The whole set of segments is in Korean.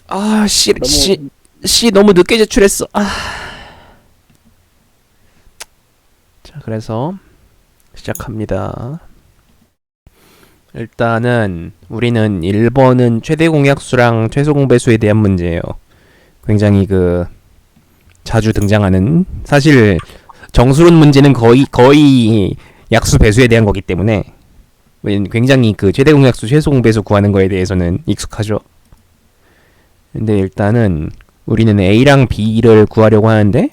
아, 너무 C 너무 늦게 제출했어. 아. 자, 그래서 시작합니다. 일단은 우리는 1번은 최대 공약수랑 최소 공배수에 대한 문제예요. 굉장히 자주 등장하는, 사실 정수론 문제는 거의 약수 배수에 대한 거기 때문에 굉장히 최대 공약수 최소 공배수 구하는 거에 대해서는 익숙하죠. 근데 일단은 우리는 A랑 B를 구하려고 하는데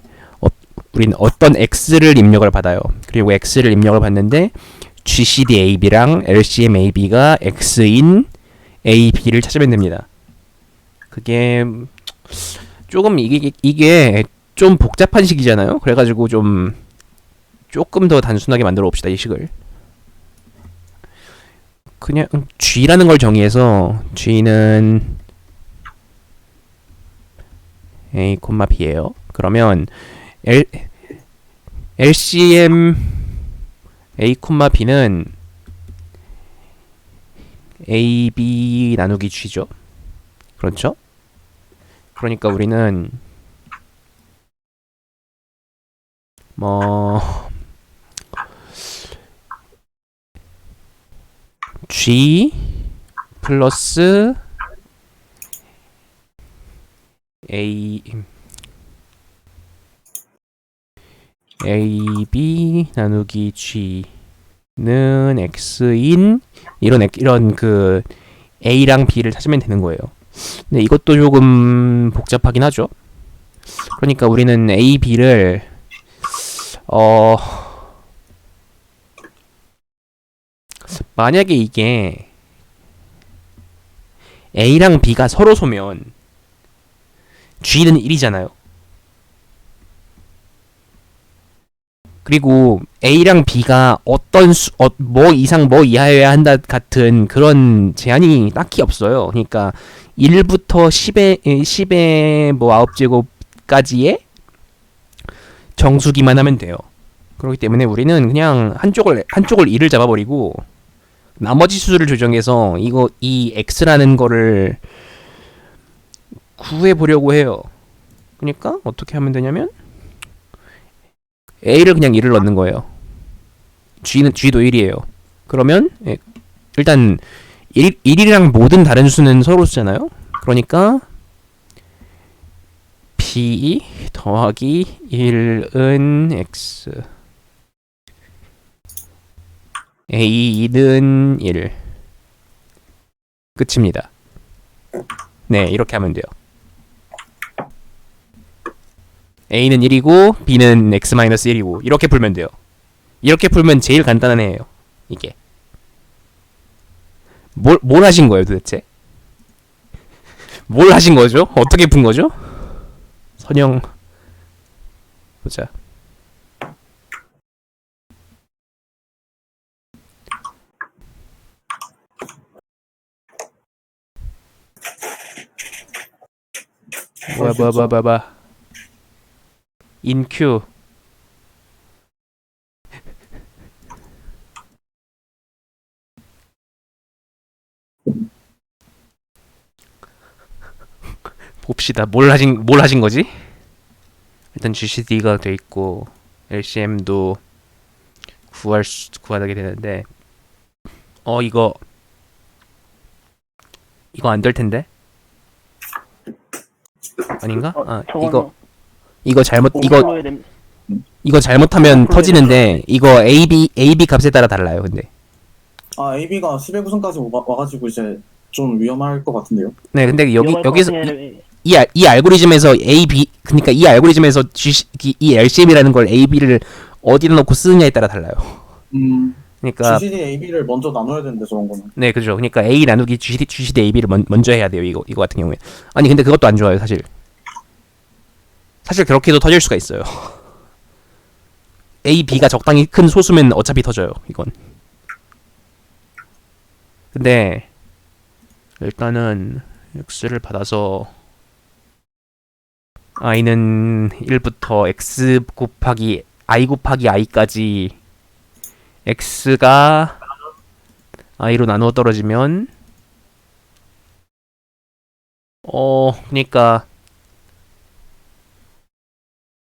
우리는 어떤 X를 입력을 받아요. 그리고 X를 입력을 받는데 GCD AB랑 LCM AB가 X인 A, B를 찾으면 됩니다. 그게 조금 이게 좀 복잡한 식이잖아요. 그래가지고 조금 더 단순하게 만들어 봅시다, 이 식을. 그냥 G라는 걸 정의해서 G는 A, B예요. 그러면 LCM A, B는 AB 나누기 G죠. 그렇죠? 그러니까 우리는 G 플러스 AB 나누기 G는 X인 이런 A랑 B를 찾으면 되는 거예요. 근데 이것도 조금 복잡하긴 하죠. 그러니까 우리는 A, B를 만약에 이게 A랑 B가 서로 소면 G는 1이잖아요. 그리고 A랑 B가 뭐 이상 뭐 이하여야 한다 같은 그런 제한이 딱히 없어요. 그러니까 1부터 10의 뭐 9제곱까지의 정수기만 하면 돼요. 그렇기 때문에 우리는 그냥 한쪽을 2를 잡아버리고 나머지 수를 조정해서 이 x라는 거를 구해보려고 해요. 그러니까 어떻게 하면 되냐면 a를 그냥 1을 넣는 거예요. g도 1이에요. 그러면 일단 1이랑 모든 다른 수는 서로 수잖아요. 그러니까 b 더하기 1은 x a는 1 끝입니다. 네, 이렇게 하면 돼요. a는 1이고 b는 x-1이고 이렇게 풀면 돼요. 이렇게 풀면 제일 간단한 애예요. 이게 뭘 하신 거예요 도대체? 뭘 하신 거죠? 어떻게 푼 거죠? 선영 보자. 뭐야 인큐 봅시다. 뭘 하신 거지? 일단 GCD가 돼 있고 LCM도 구하게 되는데 이거 안 될 텐데. 아닌가? 아, 저거는 이거 잘못 공수로 됩니다. 이거 잘못하면 터지는데 이거 AB 값에 따라 달라요. 근데 아, AB가 11구성까지 와가지고 이제 좀 위험할 것 같은데요. 네, 근데 위험할 것 여기서 같은 게 아니라 이 알고리즘에서 그러니까 이 알고리즘에서 이 LCM이라는 걸 AB를 어디다 놓고 쓰느냐에 따라 달라요. 그러니까 GCD AB를 먼저 나눠야 되는데 저런 거는. 네, 그죠. 그러니까 A 나누기 GCD AB를 먼저 해야 돼요. 이거 같은 경우에. 아니 근데 그것도 안 좋아요, 사실. 사실 그렇게도 터질 수가 있어요. A, B가 적당히 큰 소수면 어차피 터져요. 이건. 근데 일단은 x를 받아서 i는 1부터 x 곱하기 i까지 x가 i로 나누어 떨어지면 그니까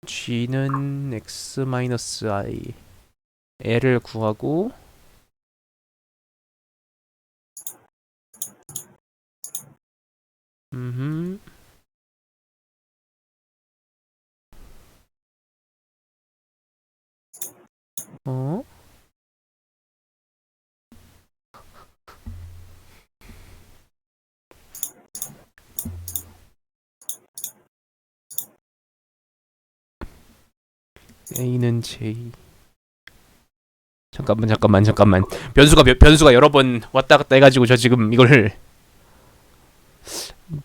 g는 x-i l을 구하고 음. 어? A는 J. 잠깐만. 변수가 여러 번 왔다 갔다 해가지고 저 지금 이걸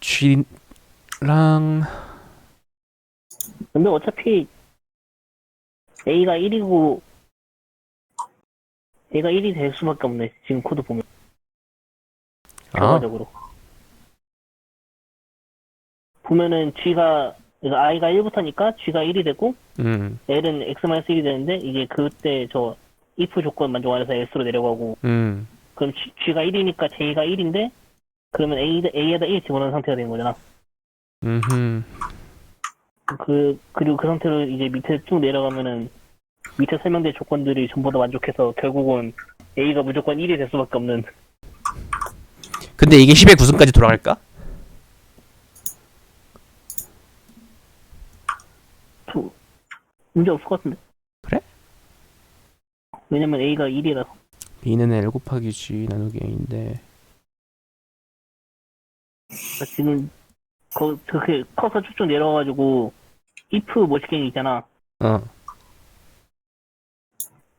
G랑 근데 어차피 A가 1이고 A가 1이 될 수밖에 없네. 지금 코드 보면 결과적으로 보면은 G가 그러니까 I가 1부터니까 G가 1이 되고 L은 X-1이 되는데 이게 그때 저 if 조건 만족 안 해서 S로 내려가고 그럼 G가 1이니까 J가 1인데 그러면 A에다 1 집어넣은 상태가 되는 거잖아. 그리고 그 상태로 이제 밑에 쭉 내려가면은 밑에 설명된 조건들이 전부 다 만족해서 결국은 A가 무조건 1이 될 수밖에 없는. 근데 이게 10의 구승까지 돌아갈까? 문제 없을 것 같은데. 그래? 왜냐면 A가 1이라서. B는 L 곱하기 G 나누기 A인데 지금 그렇게 커서 쭉쭉 내려가가지고 if 모식갱이 있잖아.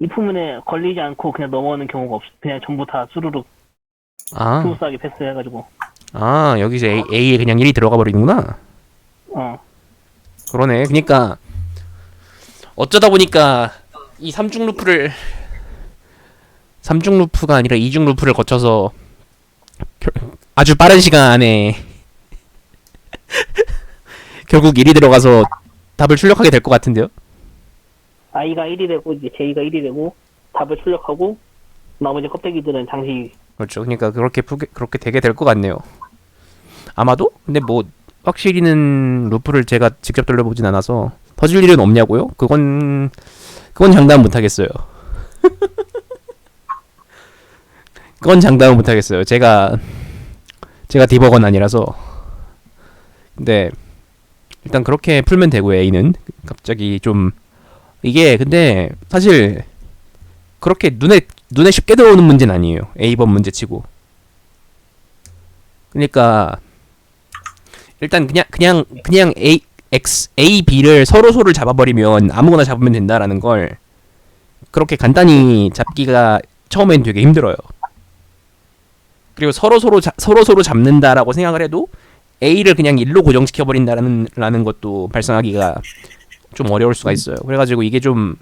if문에 걸리지 않고 그냥 넘어오는 경우가 없어. 그냥 전부 다 수르륵 스무스하게 패스해가지고. 여기서 A에 그냥 1이 들어가 버리는구나. 그러네. 그니까 어쩌다 보니까 이 3중 루프가 아니라 2중 루프를 거쳐서 아주 빠른 시간 안에 결국 1이 들어가서 답을 출력하게 될 것 같은데요? I가 1이 되고 이제 J가 1이 되고 답을 출력하고 나머지 껍데기들은 당시. 그렇죠. 그러니까 그렇게 되게 될 것 같네요. 아마도? 근데 뭐 확실히는 루프를 제가 직접 돌려보진 않아서 터질 일은 없냐고요? 그건 장담 못 하겠어요. 그건 장담 못 하겠어요. 제가 디버거는 아니라서. 근데 일단 그렇게 풀면 되고요. A는 갑자기 좀 이게 근데 사실 그렇게 눈에 쉽게 들어오는 문제는 아니에요. A번 문제치고. 그러니까 일단 그냥 A, B를 서로를 잡아버리면 아무거나 잡으면 된다라는 걸 그렇게 간단히 잡기가 처음엔 되게 힘들어요. 그리고 서로 잡는다라고 생각을 해도 A를 그냥 1로 고정시켜버린다라는 것도 발생하기가 좀 어려울 수가 있어요. 그래가지고 이게 좀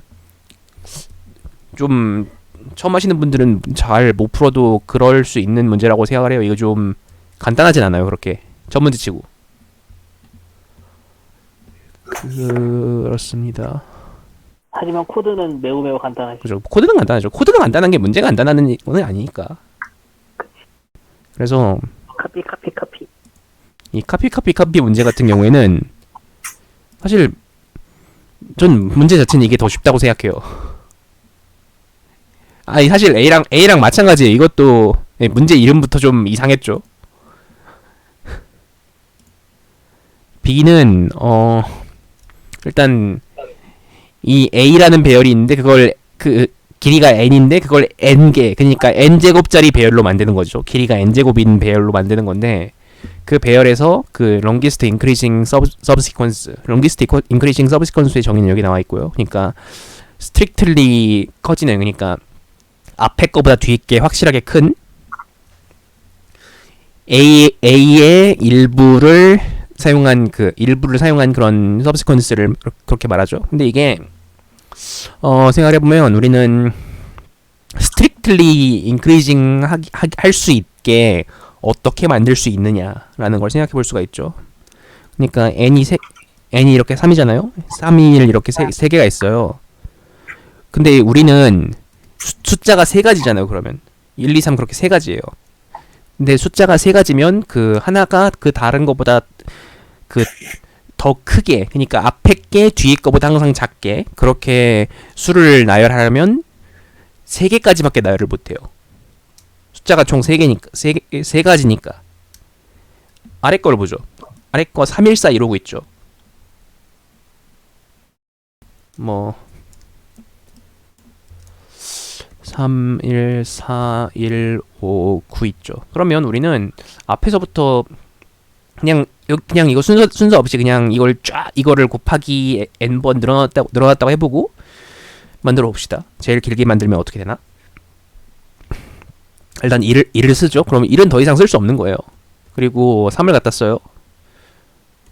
처음 하시는 분들은 잘 못 풀어도 그럴 수 있는 문제라고 생각을 해요. 이거 좀 간단하진 않아요. 그렇게 첫 문제 치고. 그렇습니다. 하지만 코드는 매우 간단하죠. 그죠. 코드는 간단하죠. 코드가 간단한 게 문제가 간단한 건 아니니까. 그래서 카피. 이 카피 문제 같은 경우에는 사실 전 문제 자체는 이게 더 쉽다고 생각해요. 아니 사실 A랑 마찬가지예요. 이것도 문제 이름부터 좀 이상했죠. B는 일단 이 A라는 배열이 있는데 그걸 그 길이가 n인데 그걸 n개 그러니까 n제곱짜리 배열로 만드는 거죠. 길이가 n제곱인 배열로 만드는 건데 그 배열에서 그 longest increasing subsequence의 정의는 여기 나와 있고요. 그러니까 strictly 커지는 그러니까 앞에 거보다 뒤에 게 확실하게 큰 A의 일부를 사용한 그런 subsequence를 그렇게 말하죠. 근데 이게 생각해보면 우리는 strictly increasing 할 수 있게 어떻게 만들 수 있느냐라는 걸 생각해 볼 수가 있죠. 그러니까 n이 이렇게 3이잖아요. 3이 이렇게 세 개가 있어요. 근데 우리는 숫자가 세 가지잖아요. 그러면 1, 2, 3 그렇게 세 가지예요. 근데 숫자가 세 가지면 그 하나가 그 다른 것보다 그 더 크게, 그러니까 앞에 게 뒤에 거보다 항상 작게 그렇게 수를 나열하려면 세 개까지밖에 나열을 못 해요. 숫자가 총 세 개니까 세 가지니까. 아래 거를 보죠. 아래 거 314 이러고 있죠. 뭐 3, 1, 4, 1, 5, 9 있죠. 그러면 우리는 앞에서부터 그냥 이거 순서 없이 그냥 이걸 쫙 이거를 곱하기 n번 늘어났다고 해보고 만들어 봅시다. 제일 길게 만들면 어떻게 되나? 일단 1을 쓰죠. 그럼 1은 더 이상 쓸 수 없는 거예요. 그리고 3을 갖다 써요.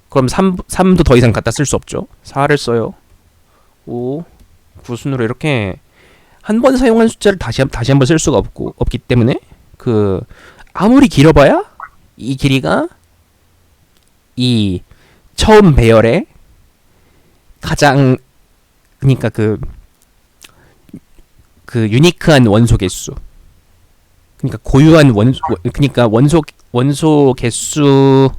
그럼 3도 더 이상 갖다 쓸 수 없죠. 4를 써요. 5, 9 순으로 이렇게 한 번 사용한 숫자를 다시 한번 쓸 수가 없기 때문에 그 아무리 길어봐야 이 길이가 이 처음 배열의 가장, 그러니까 그 유니크한 원소 개수, 그러니까 고유한 그러니까 원소 개수보다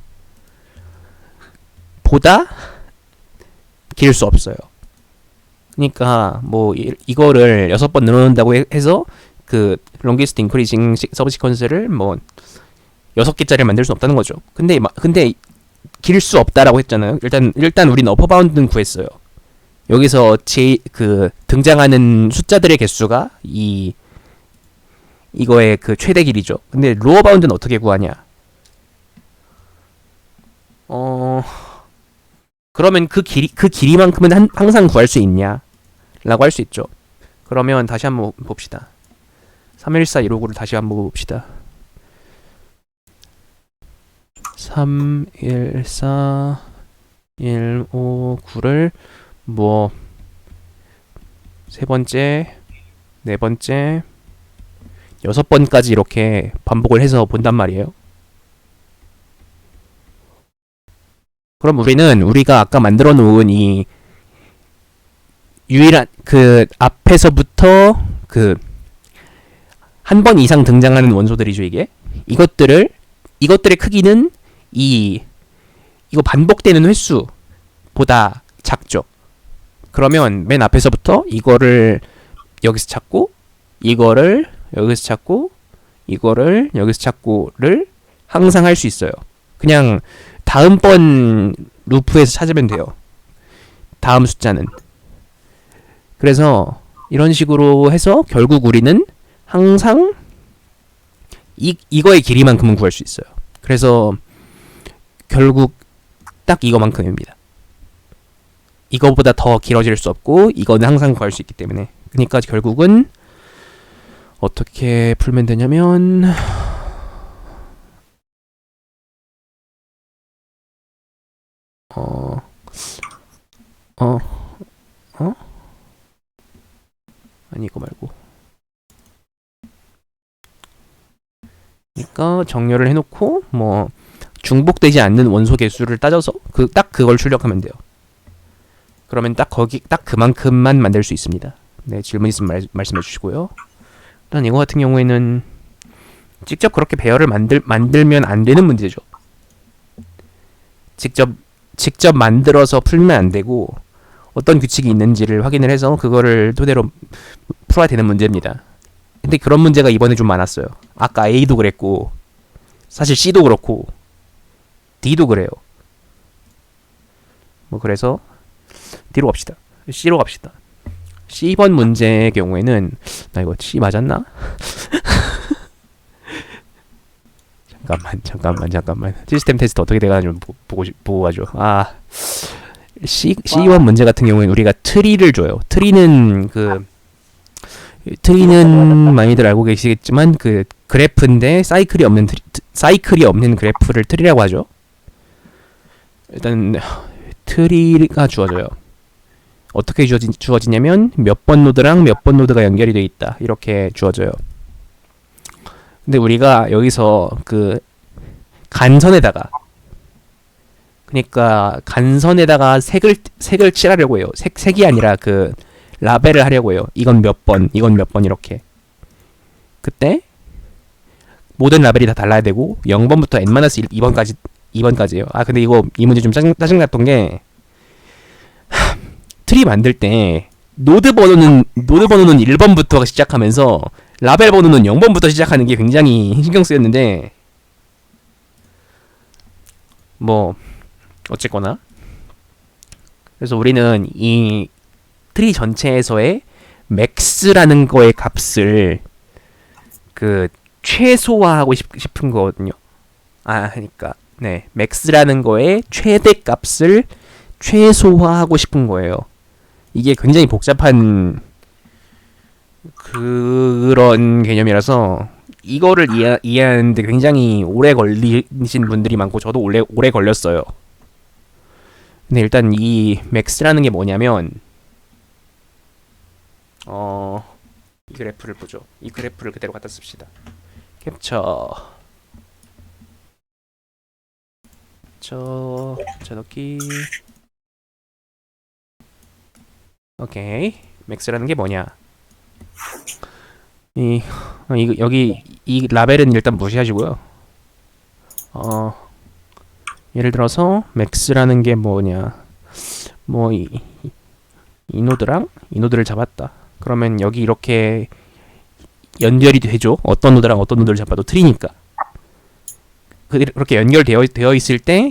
길 수 없어요. 그러니까 뭐 이거를 6번 늘어난다고 해서 그 longest increasing subsequence를 뭐 6개짜리를 만들 수 없다는 거죠. 근데 길 수 없다라고 했잖아요. 일단 우리는 어퍼 바운드는 구했어요. 여기서 그 등장하는 숫자들의 개수가 이거의 그 최대 길이죠. 근데 로어 바운드는 어떻게 구하냐? 그러면 그 길이만큼은 항상 구할 수 있냐? 라고 할 수 있죠. 그러면 다시 한번 봅시다. 314 159를 다시 한번 봅시다. 314 159를 뭐 세 번째, 네 번째, 6번까지 이렇게 반복을 해서 본단 말이에요. 그럼 우리가 아까 만들어 놓은 이 유일한 그 앞에서부터 그 한 번 이상 등장하는 원소들이죠, 이게. 이것들의 크기는 이거 반복되는 횟수보다 작죠. 그러면 맨 앞에서부터 이거를 여기서 찾고, 이거를 여기서 찾고, 이거를 여기서 찾고를 항상 할 수 있어요. 그냥 다음번 루프에서 찾으면 돼요. 다음 숫자는. 그래서 이런 식으로 해서 결국 우리는 항상 이거의 길이만큼은 구할 수 있어요. 그래서 결국 딱 이거만큼입니다. 이거보다 더 길어질 수 없고 이거는 항상 구할 수 있기 때문에. 그러니까 결국은 어떻게 풀면 되냐면 아니 이거 말고, 그러니까 정렬을 해놓고 뭐 중복되지 않는 원소 개수를 따져서 딱 그걸 출력하면 돼요. 그러면 딱 그만큼만 만들 수 있습니다. 네, 질문 있으면 말씀해 주시고요. 일단 이거 같은 경우에는 직접 그렇게 배열을 만들면 안 되는 문제죠. 직접 만들어서 풀면 안 되고 어떤 규칙이 있는지를 확인을 해서 그거를 토대로 풀어야 되는 문제입니다. 근데 그런 문제가 이번에 좀 많았어요. 아까 A도 그랬고 사실 C도 그렇고 D도 그래요. 뭐 그래서 D로 갑시다. C로 갑시다. C번 문제의 경우에는 나 이거 C 맞았나? 잠깐만. 시스템 테스트 어떻게 돼가는지 좀 보고 가죠. C1 문제 같은 경우에는 우리가 트리를 줘요. 트리는 많이들 알고 계시겠지만 그 그래프인데 사이클이 없는 그래프를 트리라고 하죠. 일단 트리가 주어져요. 어떻게 주어지냐면 몇 번 노드랑 몇 번 노드가 연결이 돼 있다, 이렇게 주어져요. 근데 우리가 여기서 그 간선에다가, 그러니까 간선에다가 색을 칠하려고 해요. 색이 아니라 그 라벨을 하려고 해요. 이건 몇 번, 이건 몇 번, 이렇게. 그때 모든 라벨이 다 달라야 되고 0번부터 n-2번까지예요. 아 근데 이거 이 문제 좀 짜증났던 게 트리 만들 때 노드 번호는 1번부터 시작하면서 라벨 번호는 0번부터 시작하는 게 굉장히 신경 쓰였는데 뭐 어쨌거나 그래서 우리는 이 트리 전체에서의 맥스라는 거의 값을 그 최소화하고 싶은 거거든요. 그러니까 네, 맥스라는 거의 최대 값을 최소화하고 싶은 거예요. 이게 굉장히 복잡한 그런 개념이라서 이거를 이해하는데 굉장히 오래 걸리신 분들이 많고 저도 오래 걸렸어요. 근데 일단 이 맥스라는 게 뭐냐면 이 그래프를 보죠. 이 그래프를 그대로 갖다 씁시다. 캡처 넣기. 오케이. 맥스라는 게 뭐냐? 여기 이 라벨은 일단 무시하시고요. 예를 들어서 맥스라는 게 뭐냐? 뭐 이 노드랑 이 노드를 잡았다. 그러면 여기 이렇게 연결이 되죠. 어떤 노드랑 어떤 노드를 잡아도 트리니까. 그렇게 연결되어 있을 때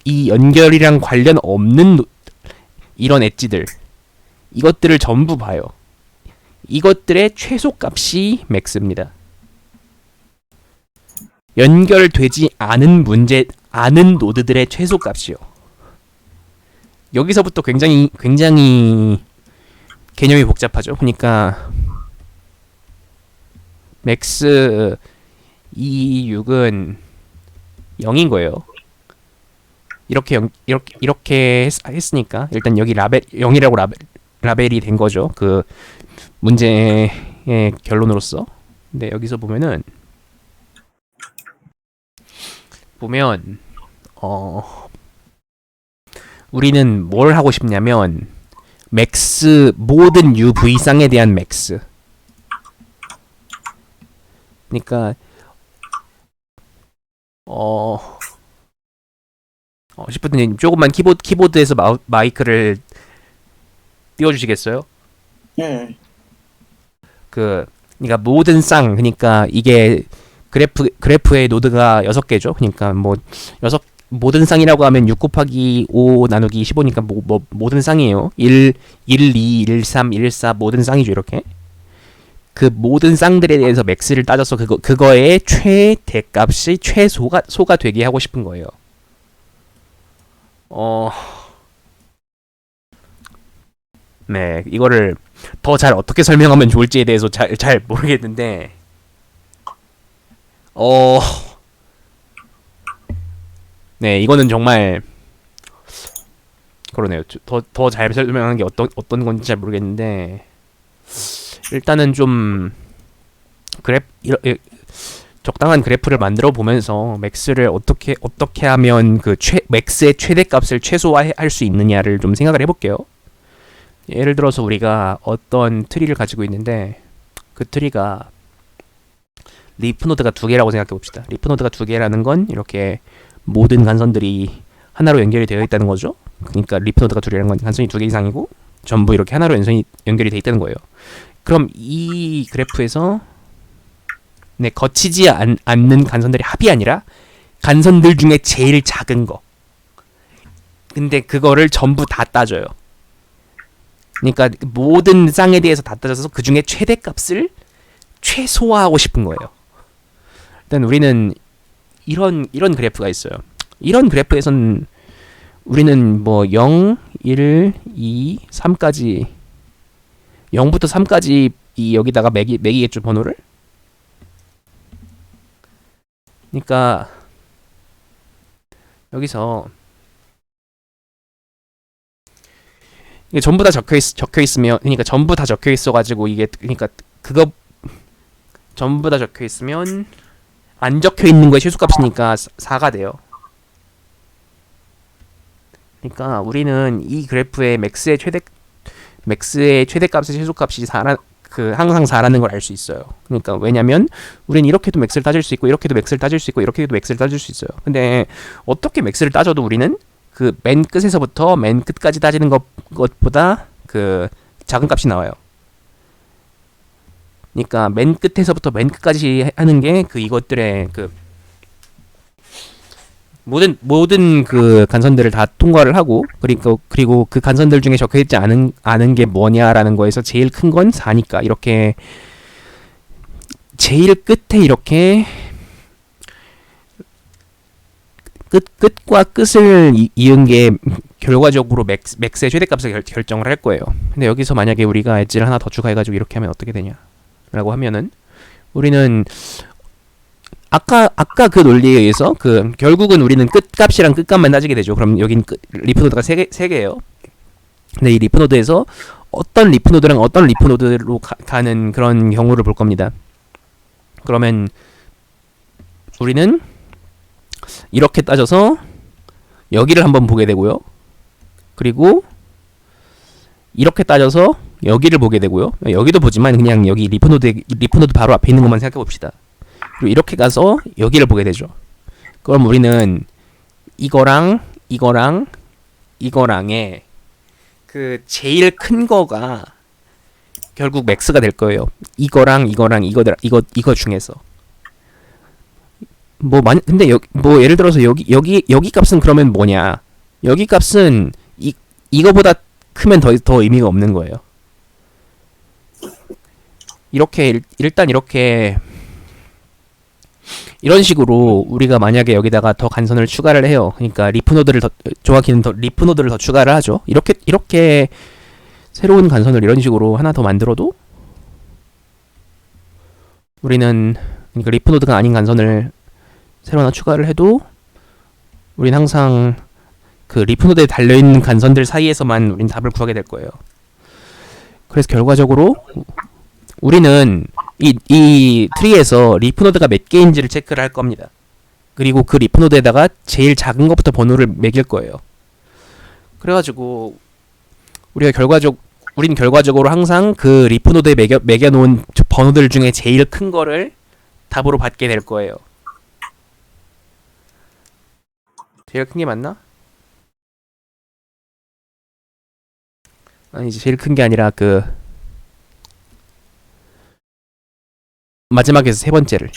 이 연결이랑 관련 없는 이런 엣지들 이것들을 전부 봐요. 이것들의 최소값이 맥스입니다. 연결되지 않은 노드들의 최소값이요. 여기서부터 굉장히 개념이 복잡하죠. 그러니까 맥스 226은 0인 거예요. 이렇게 했으니까 일단 여기 0이라고 라벨이 된 거죠. 그 문제의 결론으로서. 근데 여기서 보면 우리는 뭘 하고 싶냐면 맥스 모든 UV쌍에 대한 맥스. 그러니까 10분님 조금만 키보드에서 마이크를 띄워주시겠어요? 예. 그러니까 모든 쌍, 그러니까 이게 그래프의 노드가 6개죠. 그러니까 모든 쌍이라고 하면 6 곱하기 5 나누기 15니까 모든 쌍이에요. 1, 2, 1, 3, 1, 4 모든 쌍이죠. 이렇게. 그 모든 쌍들에 대해서 맥스를 따져서 그거의 최대값이 최소가 되게 하고 싶은 거예요. 네, 이거를 더 잘 어떻게 설명하면 좋을지에 대해서 잘 모르겠는데, 네, 이거는 정말 그러네요. 더 잘 설명하는 게 어떤 건지 잘 모르겠는데, 일단은 좀 적당한 그래프를 만들어 보면서 맥스를 어떻게 하면 맥스의 최대값을 최소화할 수 있느냐를 좀 생각을 해볼게요. 예를 들어서 우리가 어떤 트리를 가지고 있는데 그 트리가 리프 노드가 2개라고 생각해 봅시다. 리프 노드가 2개라는 건 이렇게 모든 간선들이 하나로 연결이 되어 있다는 거죠. 그러니까 리프 노드가 2개라는 건 간선이 2개 이상이고 전부 이렇게 하나로 연결이 되어 있다는 거예요. 그럼 이 그래프에서 거치지 않는 간선들의 합이 아니라 간선들 중에 제일 작은 거. 근데 그거를 전부 다 따져요. 그러니까 모든 쌍에 대해서 다 따져서 그 중에 최대값을 최소화하고 싶은 거예요. 일단 우리는 이런 그래프가 있어요. 이런 그래프에서는 우리는 0, 1, 2, 3까지 0부터 3까지 여기다가 매기겠죠, 번호를. 그러니까 여기서 이게 전부 다 적혀 있으면, 그러니까 전부 다 적혀 있어 가지고 이게, 그러니까 그거 전부 다 적혀 있으면 안 적혀 있는 거의 최소값이니까 4가 돼요. 그러니까 우리는 이 그래프의 맥스의 최대값의 최소값이 그 항상 4라는 걸 알 수 있어요. 그러니까 왜냐면 우리는 이렇게도 맥스를 따질 수 있고 이렇게도 맥스를 따질 수 있고 이렇게도 맥스를 따질 수 있어요. 근데 어떻게 맥스를 따져도 우리는 그 맨 끝에서부터 맨 끝까지 따지는 것보다 그 작은 값이 나와요. 그러니까 맨 끝에서부터 맨 끝까지 하는 게 그 이것들의 그 모든 그 간선들을 다 통과를 하고 그리고 그 간선들 중에 적혀있지 않은 게 뭐냐라는 거에서 제일 큰 건 4니까 이렇게 제일 끝에 이렇게 끝과 끝을 이은 게 결과적으로 맥스의 최대값을 결정을 할 거예요. 근데 여기서 만약에 우리가 엣지를 하나 더 추가해가지고 이렇게 하면 어떻게 되냐 라고 하면은 우리는 아까 그 논리에 의해서 그 결국은 우리는 끝값이랑 끝값만 따지게 되죠. 그럼 여긴 리프노드가 세 개예요. 근데 이 리프노드에서 어떤 리프노드랑 어떤 리프노드로 가는 그런 경우를 볼 겁니다. 그러면 우리는 이렇게 따져서 여기를 한번 보게 되고요. 그리고 이렇게 따져서 여기를 보게 되고요. 여기도 보지만 그냥 여기 리프노드 바로 앞에 있는 것만 생각해 봅시다. 그리고 이렇게 가서 여기를 보게 되죠. 그럼 우리는 이거랑의 그 제일 큰 거가 결국 맥스가 될 거예요. 이거 중에서 근데 예를 들어서 여기 값은 그러면 뭐냐? 여기 값은 이거보다 크면 더 의미가 없는 거예요. 일단 이렇게 이런 식으로 우리가 만약에 여기다가 더 간선을 추가를 해요. 그러니까 정확히는 리프노드를 더 추가를 하죠. 이렇게 새로운 간선을 이런 식으로 하나 더 만들어도 우리는 그러니까 리프노드가 아닌 간선을 새로 하나 추가를 해도 우리는 항상 그 리프노드에 달려있는 간선들 사이에서만 우리는 답을 구하게 될 거예요. 그래서 결과적으로 우리는 이 트리에서 리프노드가 몇 개인지를 체크를 할 겁니다. 그리고 그 리프노드에다가 제일 작은 것부터 번호를 매길 거예요. 그래가지고 우리는 결과적으로 항상 그 리프노드에 매겨놓은 번호들 중에 제일 큰 거를 답으로 받게 될 거예요. 제일 큰 게 맞나? 아니지, 제일 큰 게 아니라 그 마지막에서 세 번째를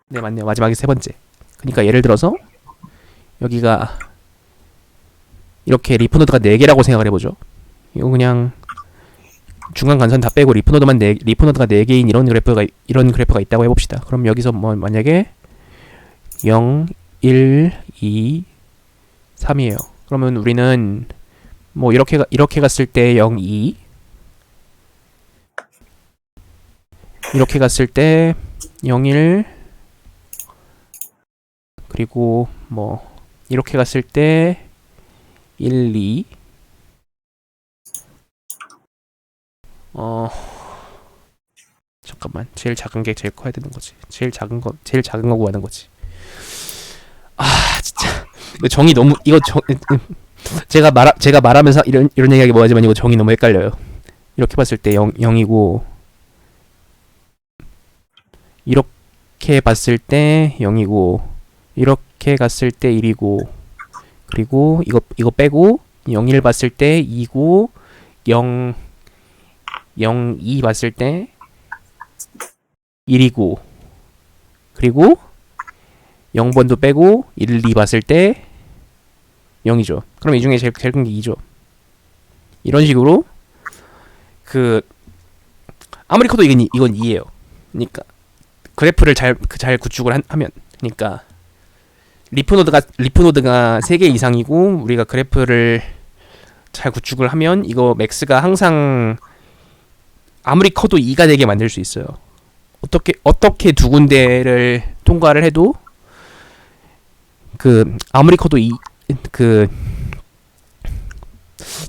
네 맞네요. 마지막에 세 번째. 그러니까 예를 들어서 여기가 이렇게 리프노드가 4개라고 생각을 해보죠. 이거 그냥 중간 간선 다 빼고 리프노드가 4개인 이런 그래프가 있다고 해봅시다. 그럼 여기서 뭐 만약에 0, 1, 2, 3이에요. 그러면 우리는 뭐 이렇게 갔을 때 0, 2 이렇게 갔을 때 0, 1 그리고 뭐 이렇게 갔을 때 1, 2 잠깐만 제일 작은 게 제일 커야 되는 거지. 제일 작은 거 구하는 거지. 진짜 정이 너무 제가 말하면서 이런 얘기하기 뭐하지만 이거 정이 너무 헷갈려요. 이렇게 봤을 때 0이고 이렇게 봤을 때 0이고 이렇게 갔을 때 1이고 그리고 이거 빼고 0, 1 봤을 때 2고 0, 2 봤을 때 1이고 그리고 0번도 빼고 1, 2 봤을 때 0이죠. 그럼 이 중에 제일 큰 게 2죠. 이런 식으로 아무리 커도 이건 2예요. 그러니까 그래프를 잘 구축을 하면 그러니까 리프노드가 3개 이상이고 우리가 그래프를 잘 구축을 하면 이거 맥스가 항상 아무리 커도 2가 되게 만들 수 있어요. 어떻게 두 군데를 통과를 해도 아무리 커도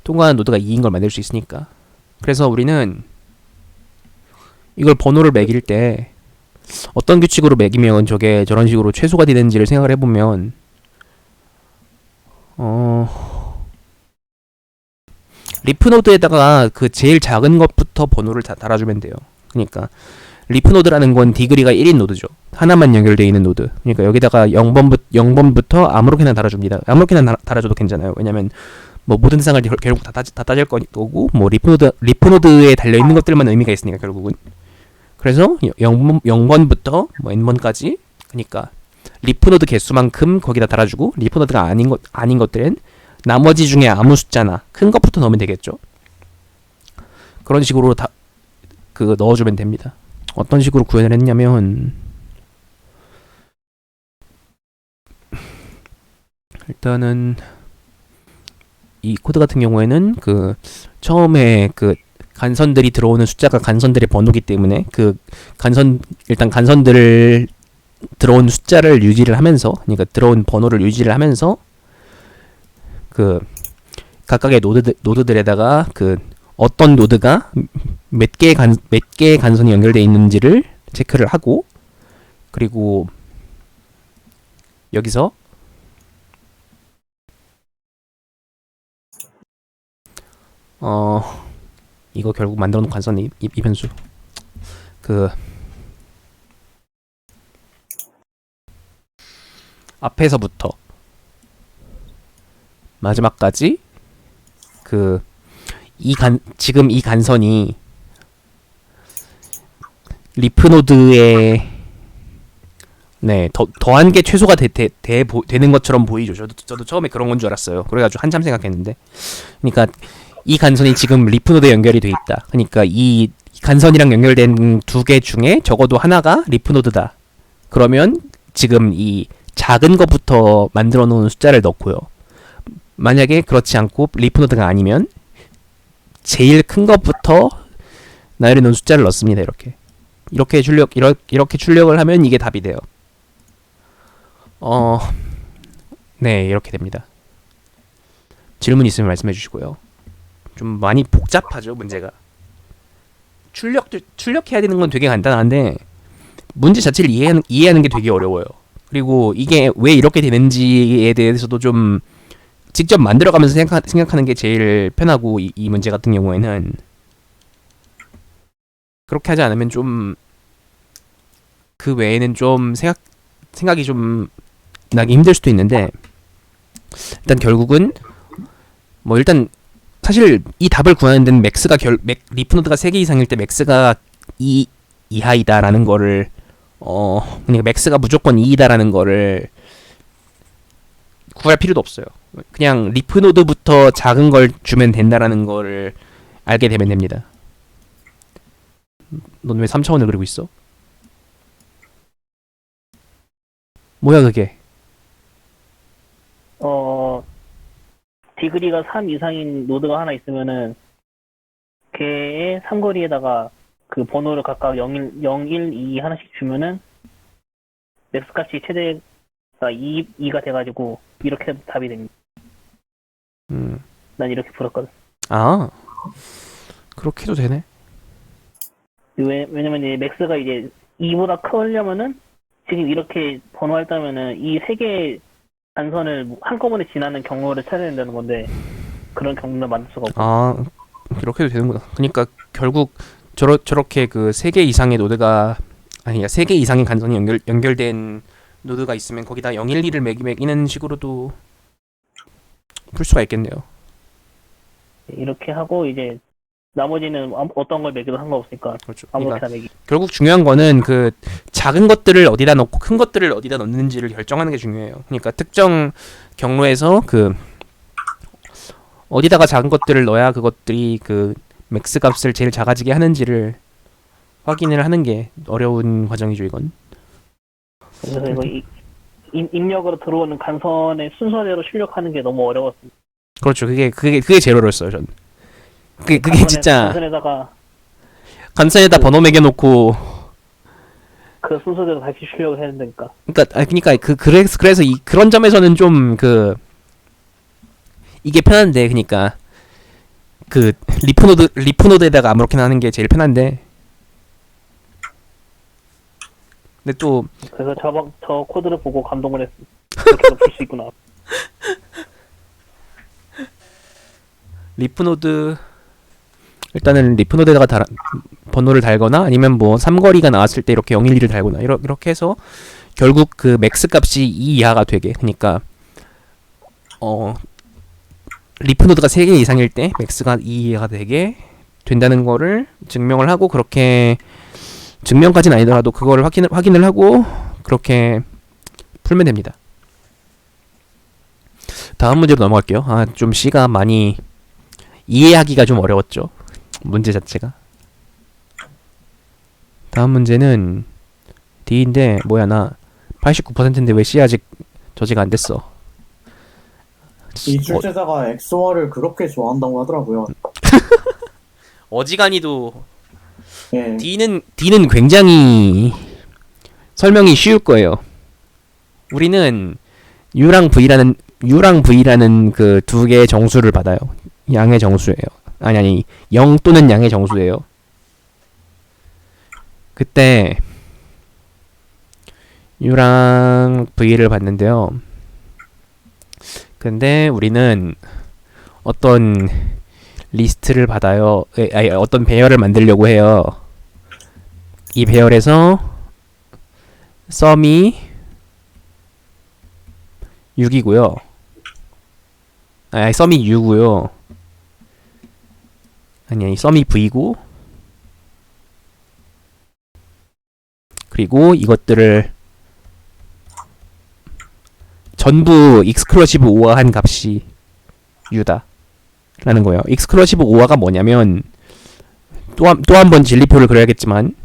통과하는 노드가 2인 걸 만들 수 있으니까. 그래서 우리는 이걸 번호를 매길 때 어떤 규칙으로 매기면 저게 저런 식으로 최소가 되는지를 생각을 해보면 리프 노드에다가 그 제일 작은 것부터 번호를 다 달아주면 돼요. 그러니까 리프 노드라는 건 디그리가 1인 노드죠. 하나만 연결되어 있는 노드. 그러니까 여기다가 0번부터 아무렇게나 달아줍니다. 아무렇게나 달아줘도 괜찮아요. 왜냐면 뭐 모든 대상을 결국 다 따질 거고 뭐 리프 노드에 달려 있는 것들만 의미가 있으니까 결국은. 그래서 0번부터 뭐 n번까지, 그러니까 리프 노드 개수만큼 거기다 달아주고, 리프 노드가 아닌 것들은 나머지 중에 아무 숫자나 큰 것부터 넣으면 되겠죠. 그런 식으로 다 넣어주면 됩니다. 어떤 식으로 구현을 했냐면, 일단은 이 코드 같은 경우에는 처음에 간선들이 들어오는 숫자가 간선들의 번호기 때문에 일단 간선들을 들어온 숫자를 유지를 하면서, 그러니까 들어온 번호를 유지를 하면서 각각의 노드들에다가 어떤 노드가 몇 개의 간선이 연결되어 있는지를 체크를 하고, 그리고 여기서 이거 결국 만들어 놓은 간선의 이변수 앞에서부터 마지막까지 지금 이 간선이 리프 노드에 더한 게 최소가 되는 것처럼 보이죠. 저도 처음에 그런 건 줄 알았어요. 그래가지고 한참 생각했는데, 그러니까 이 간선이 지금 리프 노드에 연결이 돼 있다. 그러니까 이 간선이랑 연결된 두 개 중에 적어도 하나가 리프 노드다. 그러면 지금 이 작은 것부터 만들어 놓은 숫자를 넣고요. 만약에 그렇지 않고 리프 노드가 아니면 제일 큰 것부터 나열해 놓은 숫자를 넣습니다. 이렇게 출력을 하면 이게 답이 돼요. 네, 이렇게 됩니다. 질문 있으면 말씀해 주시고요. 좀 많이 복잡하죠, 문제가. 출력해야 되는 건 되게 간단한데 문제 자체를 이해하는 게 되게 어려워요. 그리고 이게 왜 이렇게 되는지에 대해서도 좀 직접 만들어가면서 생각하는 게 제일 편하고, 이 문제 같은 경우에는 그렇게 하지 않으면 좀 그 외에는 좀 생각이 좀 나기 힘들 수도 있는데, 일단 결국은 뭐 일단 사실 이 답을 구하는 데는 리프 노드가 3개 이상일 때 맥스가 2 이하이다라는 거를 그러니까 맥스가 무조건 2이다라는 거를 구할 필요도 없어요. 그냥 리프 노드부터 작은 걸 주면 된다라는 거를 알게 되면 됩니다. 넌 왜 3차원을 그리고 있어? 뭐야 그게? 디그리가 3 이상인 노드가 하나 있으면은 걔의 삼거리에다가 그 번호를 각각 0, 1, 2 하나씩 주면은 맥스값이 최대가 2가 돼가지고 이렇게 해도 답이 됩니다. 난 이렇게 풀었거든. 아, 그렇게 해도 되네. 왜냐면 이제 맥스가 이제 2보다 크려면은 지금 이렇게 번호했다면은 이 3개의 단선을 한꺼번에 지나는 경로를 찾아야 된다는 건데, 그런 경로를 만들 수가 없고. 아, 그렇게 해도 되는구나. 그러니까 결국 저렇게 3개 이상의 노드가, 아니야, 3개 이상의 간선이 연결된 노드가 있으면 거기다 0, 1, 2를 매기는 식으로도 풀 수가 있겠네요. 이렇게 하고 이제 나머지는 어떤 걸 매기도 상관없으니까. 그렇죠. 아무렇게나 그러니까 매기. 결국 중요한 거는 작은 것들을 어디다 넣고 큰 것들을 어디다 넣는지를 결정하는 게 중요해요. 그러니까 특정 경로에서 어디다가 작은 것들을 넣어야 그것들이 맥스 값을 제일 작아지게 하는지를 확인을 하는 게 어려운 과정이죠, 이건. 그래서 이거 입력으로 들어오는 간선의 순서대로 출력하는 게 너무 어려웠습니다. 그렇죠. 그게 제일 어려웠어요, 전. 그게 진짜 간선에다 번호 매겨놓고 그 순서대로 다시 출력을 해야 되니까. 그러니까 그래서 그런 점에서는 좀 이게 편한데, 그러니까 리프 노드에다가 아무렇게나 하는 게 제일 편한데. 근데 또 그래서 저 코드를 보고 감동을 했습니다. 이렇게도 풀 수 있구나. 리프노드 일단은 리프노드에다가 번호를 달거나 아니면 뭐 삼거리가 나왔을 때 이렇게 012를 달거나 이렇게 해서 결국 그 맥스 값이 2 이하가 되게, 그러니까 리프노드가 3개 이상일 때 맥스가 2 이하가 되게 된다는 거를 증명을 하고, 그렇게 증명까지는 아니더라도 그거를 확인을 하고 그렇게 풀면 됩니다. 다음 문제로 넘어갈게요. 좀 C가 많이 이해하기가 좀 어려웠죠, 문제 자체가. 다음 문제는 D인데 뭐야, 나 89%인데 왜 C 아직 저지가 안 됐어. 이 출제자가 엑소어를 그렇게 좋아한다고 하더라고요. 어지간히도 예. D는 굉장히 설명이 쉬울 거예요. 우리는 U랑 V라는 그 두 개의 정수를 받아요. 양의 정수예요. 아니 0 또는 양의 정수예요. 그때 U랑 V를 받는데요. 근데 우리는 어떤 리스트를 받아요. 아니, 어떤 배열을 만들려고 해요. 이 배열에서 썸이 6이고요. 썸이 6고요. 아니, 썸이 V고, 그리고 이것들을 전부 익스클러시브 오화한 값이 U다 라는 거예요. 익스클러시브 오화가 뭐냐면, 또 한 번 진리표를 그려야겠지만,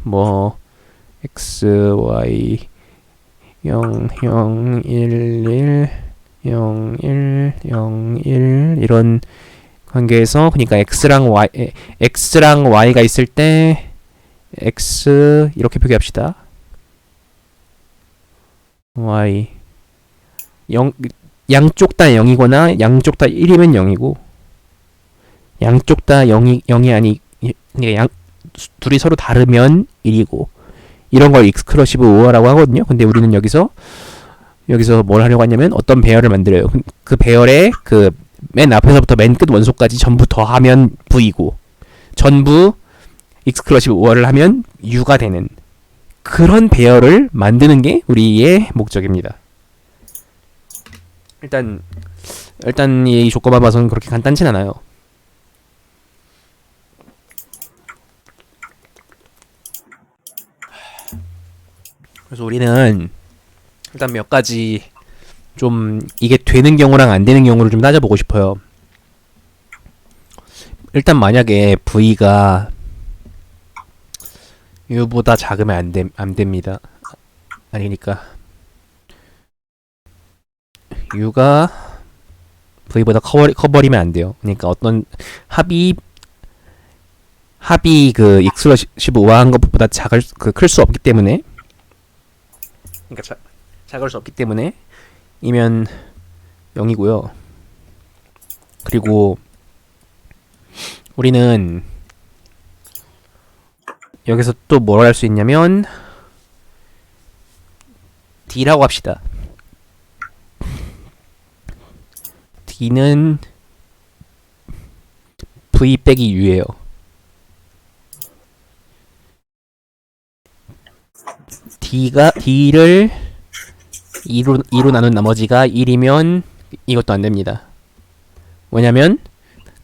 뭐 x, y 0, 0, 1, 1, 0, 1, 0, 1 이런 관계에서, 그러니까 x랑 y가 있을 때 x 이렇게 표기합시다. y 양쪽 다 0이거나 양쪽 다 1이면 0이고, 양쪽 다 0이 아니, 그러니까 둘이 서로 다르면 1이고, 이런 걸 익스클러시브 오어라고 하거든요. 근데 우리는 여기서 뭘 하려고 하냐면 어떤 배열을 만들어요. 그 배열에 그 맨 앞에서부터 맨 끝 원소까지 전부 더하면 V고, 전부 익스클러시브 오어를 하면 U가 되는 그런 배열을 만드는 게 우리의 목적입니다. 일단 이 조건만 봐서는 그렇게 간단진 않아요. 그래서 우리는 일단 몇 가지 좀 이게 되는 경우랑 안 되는 경우를 좀 따져보고 싶어요. 일단 만약에 V가 U보다 작으면 안 됩니다. 아니니까 U가 V보다 커버리면 안 돼요. 그러니까 어떤 합이 그 익스클러시브 오화한 것보다 클 수 없기 때문에, 그러니까 작을 수 없기 때문에 이면 0이고요. 그리고 우리는 여기서 또 뭘 할 수 있냐면 D라고 합시다. D는 V 빼기 U예요. D를 2로 나눈 나머지가 1이면 이것도 안 됩니다. 왜냐면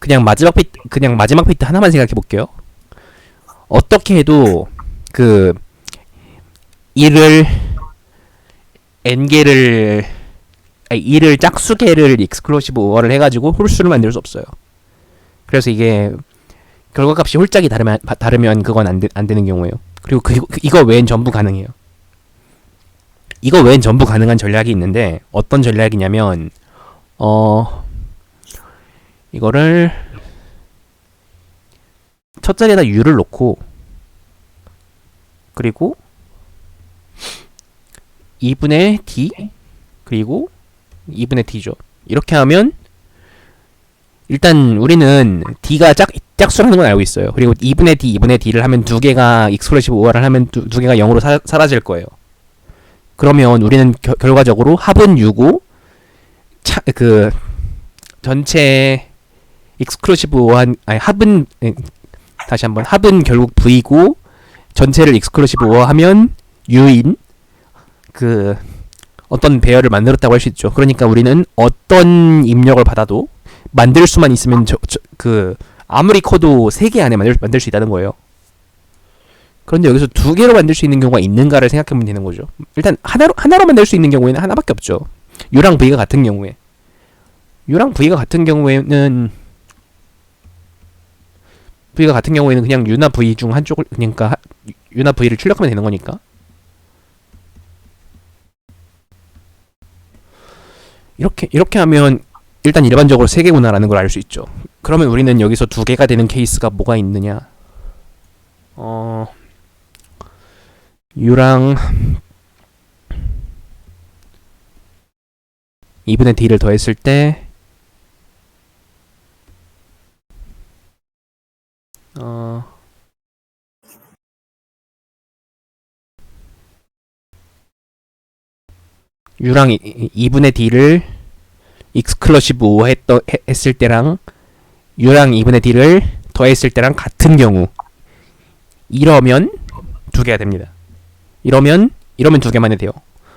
그냥 마지막 비트 하나만 생각해 볼게요. 어떻게 해도 그 1을 짝수개를 익스클루시브 오어를 해가지고 홀수를 만들 수 없어요. 그래서 이게 결과값이 홀짝이 다르면 그건 안 되는 경우예요. 그리고 이거 외엔 전부 가능해요. 이거 외엔 전부 가능한 전략이 있는데, 어떤 전략이냐면 이거를 첫 자리에다 U를 놓고, 그리고 2분의 D, 그리고 2분의 D죠. 이렇게 하면 일단 우리는 D가 짝수라는 건 알고 있어요. 그리고 2분의 D를 하면 두 개가 익스클루시브 오화를 하면 두 개가 0으로 사라질 거예요. 그러면 우리는 결과적으로 합은 U고 그 전체 익스클루시브한 아니 합은 다시 한번 합은 결국 V고 전체를 익스클루시브하면 U인 그 어떤 배열을 만들었다고 할 수 있죠. 그러니까 우리는 어떤 입력을 받아도 만들 수만 있으면 그 아무리 커도 3개 안에 만들 수 있다는 거예요. 그런데 여기서 2개로 만들 수 있는 경우가 있는가를 생각해보면 되는 거죠. 일단 하나로 만들 수 있는 경우에는 하나밖에 없죠. U랑 V가 같은 경우에. U랑 V가 같은 경우에는 그냥 U나 V 중 한쪽을 그러니까 U나 V를 출력하면 되는 거니까. 이렇게 하면 일단 일반적으로 3개구나라는 걸 알 수 있죠. 그러면 우리는 여기서 2개가 되는 케이스가 뭐가 있느냐? U랑 2분의 D를 더했을 때 U랑 2분의 D를 익스클루시브 했을 때랑 U랑 2분의 D를 더했을 때랑 같은 경우 이러면 2개가 됩니다. 이러면 2개만 해도 돼요.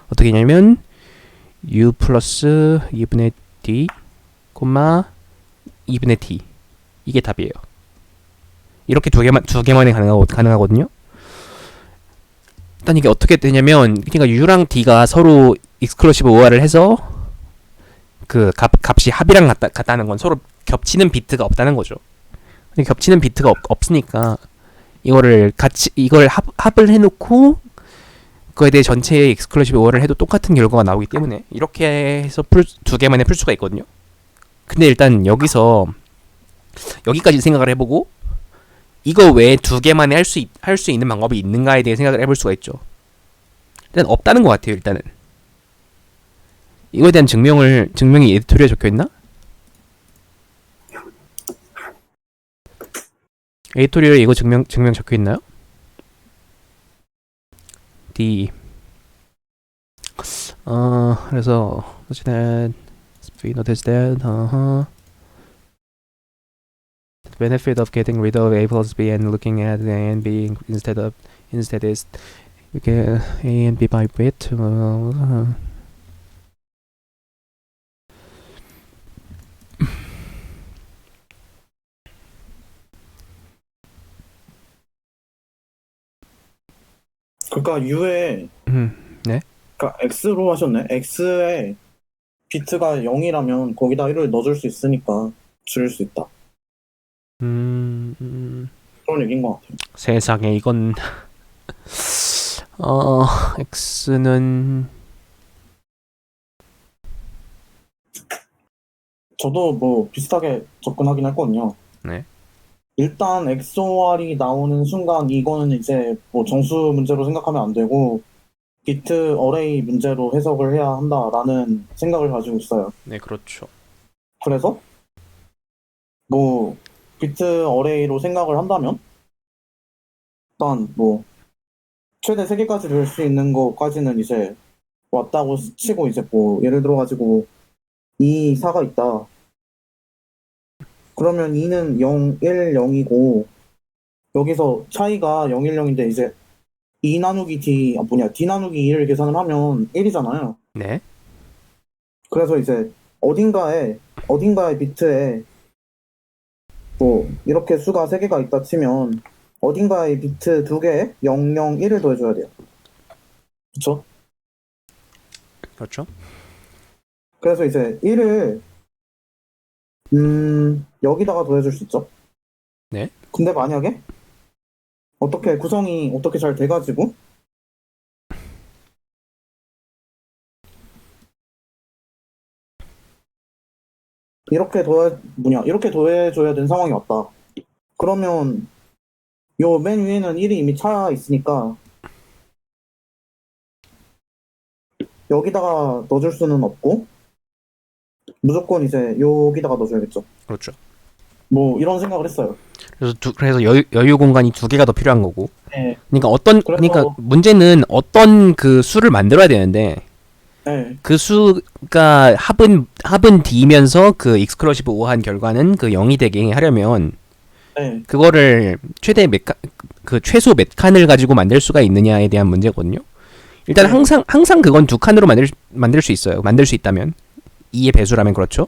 어떻게 하냐면 U 플러스 2분의 D, 2분의 T 이게 답이에요. 이렇게 2개만이 가능하거든요. 일단 이게 어떻게 되냐면 그러니까 U랑 D가 서로 익스클루시브 OR을 해서 그 값이 합이랑 같다는 건 서로 겹치는 비트가 없다는 거죠. 근데 겹치는 비트가 없으니까 이걸 합을 해놓고 그거에 대해 전체의 익스클루시브 OR을 해도 똑같은 결과가 나오기 때문에 이렇게 해서 2개만에 풀 수가 있거든요. 근데 일단 여기까지 생각을 해보고 이거 외에 2개만에 할 수 있는 방법이 있는가에 대해 생각을 해볼 수가 있죠. 일단 없다는 것 같아요. 일단은 이거에 대한 증명이 에디토리얼에 적혀있나? 에디토리얼에 이거 증명 적혀있나요? D 그래서 어쨌든 we notice that the benefit of getting rid of A plus B and looking at A and B instead is we get A and B by bit 그러니까 U에 네. 그러니까 X로 하셨네. X에 비트가 0이라면 거기다 1을 넣어줄 수 있으니까 줄일 수 있다. 그런 얘기인 것 같아요. 세상에 이건 X는 저도 뭐 비슷하게 접근하긴 했거든요. 네. 일단 XOR이 나오는 순간 이거는 이제 뭐 정수 문제로 생각하면 안 되고 비트 어레이 문제로 해석을 해야 한다라는 생각을 가지고 있어요. 네, 그렇죠. 그래서 뭐 비트 어레이로 생각을 한다면 일단 뭐 최대 3개까지 될 수 있는 거까지는 이제 왔다고 치고 이제 뭐 예를 들어 가지고 2, 4가 있다. 그러면 2는 0, 1, 0이고 여기서 차이가 0, 1, 0인데 이제 2 나누기 D, D 나누기 2를 계산을 하면 1이잖아요. 네. 그래서 이제 어딘가에 비트에 뭐 이렇게 수가 3개가 있다 치면 어딘가에 비트 2개에 0, 0, 1을 더해줘야 돼요. 그쵸? 그렇죠. 그래서 이제 1을 여기다가 더해줄 수 있죠. 네. 근데 만약에 구성이 어떻게 잘 돼가지고 이렇게 더해줘야 되는 상황이 왔다. 그러면 요 맨 위에는 1이 이미 차 있으니까 여기다가 넣어줄 수는 없고 무조건 이제 여기다가 넣어줘야겠죠. 그렇죠. 뭐 이런 생각을 했어요. 그래서 여유 공간이 2개가 더 필요한 거고. 네. 그러니까 문제는 어떤 그 수를 만들어야 되는데 네. 그 수가 합은 D면서 그 익스클루시브 우한 결과는 그 0이 되게 하려면 네. 그거를 최소 몇 칸을 가지고 만들 수가 있느냐에 대한 문제거든요. 일단 네. 항상 그건 두 칸으로 만들 수 있어요. 만들 수 있다면 2의 배수라면 그렇죠.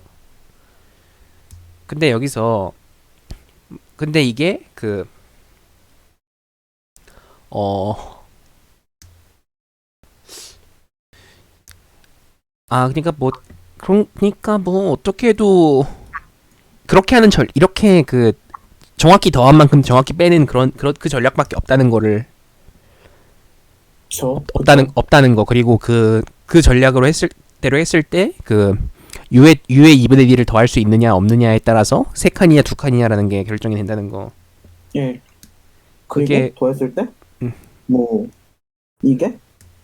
근데 여기서 근데 이게 그러니까 뭐 어떻게 해도 그렇게 하는 이렇게 정확히 더한 만큼 정확히 빼는 그 전략밖에 없다는 거를 그쵸. 없다는 거. 그리고 그 전략으로 했을 때 U의 2분의 D를 더할 수 있느냐 없느냐에 따라서 3칸이냐 2칸이냐라는 게 결정이 된다는 거. 예. 그리고 그게 더했을 때, 음. 뭐, 이게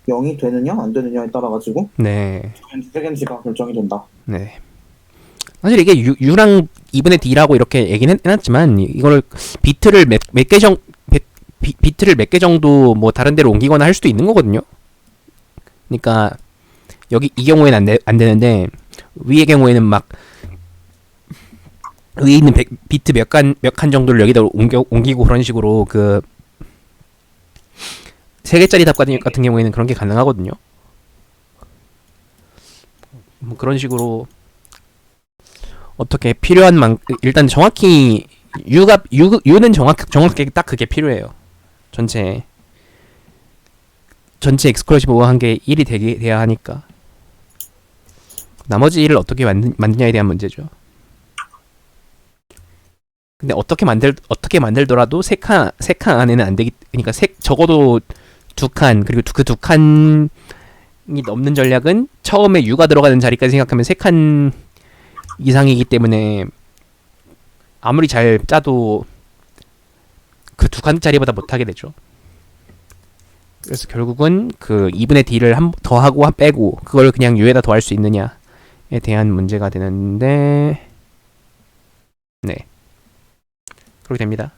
0이 되느냐, 안 되느냐에 따라가지고, 네. 세겐지가 결정이 된다. 네. 사실 이게 U랑 2분의 D라고 이렇게 얘기는 해놨지만, 이거를 비트를 비트를 몇 개 정도 뭐 다른 데로 옮기거나 할 수도 있는 거거든요. 그러니까, 이 경우에는 안 되는데, 위의 경우에는 막, 위에 있는 비트 몇 칸 정도를 여기다 옮기고 그런 식으로 3개짜리 답 같은 경우에는 그런 게 가능하거든요. 뭐 그런 식으로 어떻게 필요한 일단 정확히 U는 정확하게 딱 그게 필요해요. 전체 익스클루시브 한 게 1이 돼야 하니까. 나머지 일을 어떻게 만드냐에 대한 문제죠. 근데 어떻게 만들더라도 세 칸 안에는 안 되기, 그러니까 적어도 2칸, 그리고 그 2칸이 넘는 전략은 처음에 U가 들어가는 자리까지 생각하면 3칸 이상이기 때문에 아무리 잘 짜도 그 2칸짜리보다 못하게 되죠. 그래서 결국은 그 2분의 D를 더하고 빼고 그걸 그냥 U에다 더할 수 있느냐에 대한 문제가 되는데, 네, 그렇게 됩니다.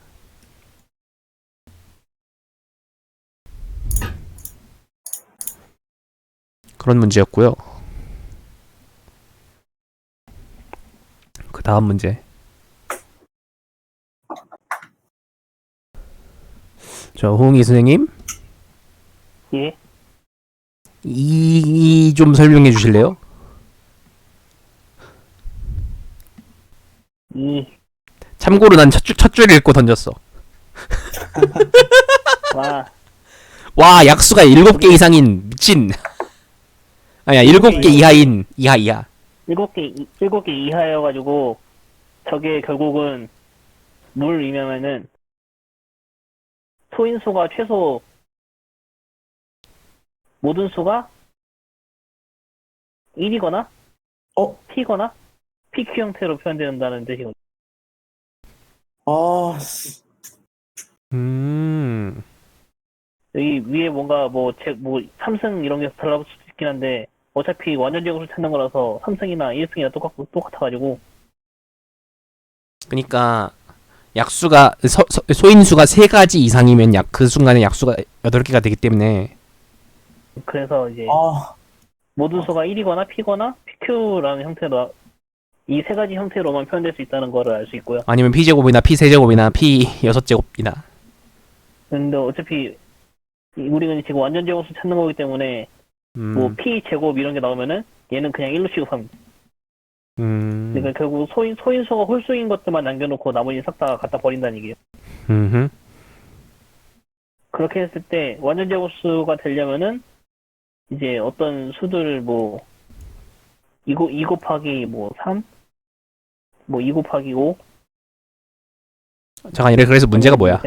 그런 문제였고요. 그 다음 문제. 홍희 선생님, 예. 이 좀 설명해 주실래요? 참고로 난 첫 줄 읽고 던졌어. 와, 약수가 7개 이상인 미친. 아니야, 7개 이하인 이하. 7개 이하여가지고 저게 결국은 이면은 소인수가 최소 모든 수가 1이거나 P거나 PQ 형태로 표현된다는 뜻이거든요. 여기 위에 뭔가 뭐 3승 이런 게 달라붙을 수 있긴 한데 어차피 완전적으로 찾는 거라서 3승이나 1승이나 똑같아가지고. 그러니까 약수가 소인수가 3가지 이상이면 그 순간에 약수가 8개가 되기 때문에, 그래서 이제 모든 수가 1이거나 P거나 PQ라는 형태로 이 3가지 형태로만 표현될 수 있다는 거를 알 수 있고요. 아니면 P제곱이나 P3제곱이나 P6제곱이나. 근데 어차피 우리가 지금 완전 제곱수 찾는 거기 때문에 뭐 P제곱 이런 게 나오면은 얘는 그냥 1로 취급합니다. 그러니까 결국 소인수가 홀수인 것들만 남겨놓고 나머지 싹 다 갖다 버린다는 얘기예요. 그렇게 했을 때 완전 제곱수가 되려면은 이제 어떤 수들을 뭐 2 곱하기 뭐 3? 뭐 2 곱하기 5? 잠깐, 그래서 문제가 뭐야?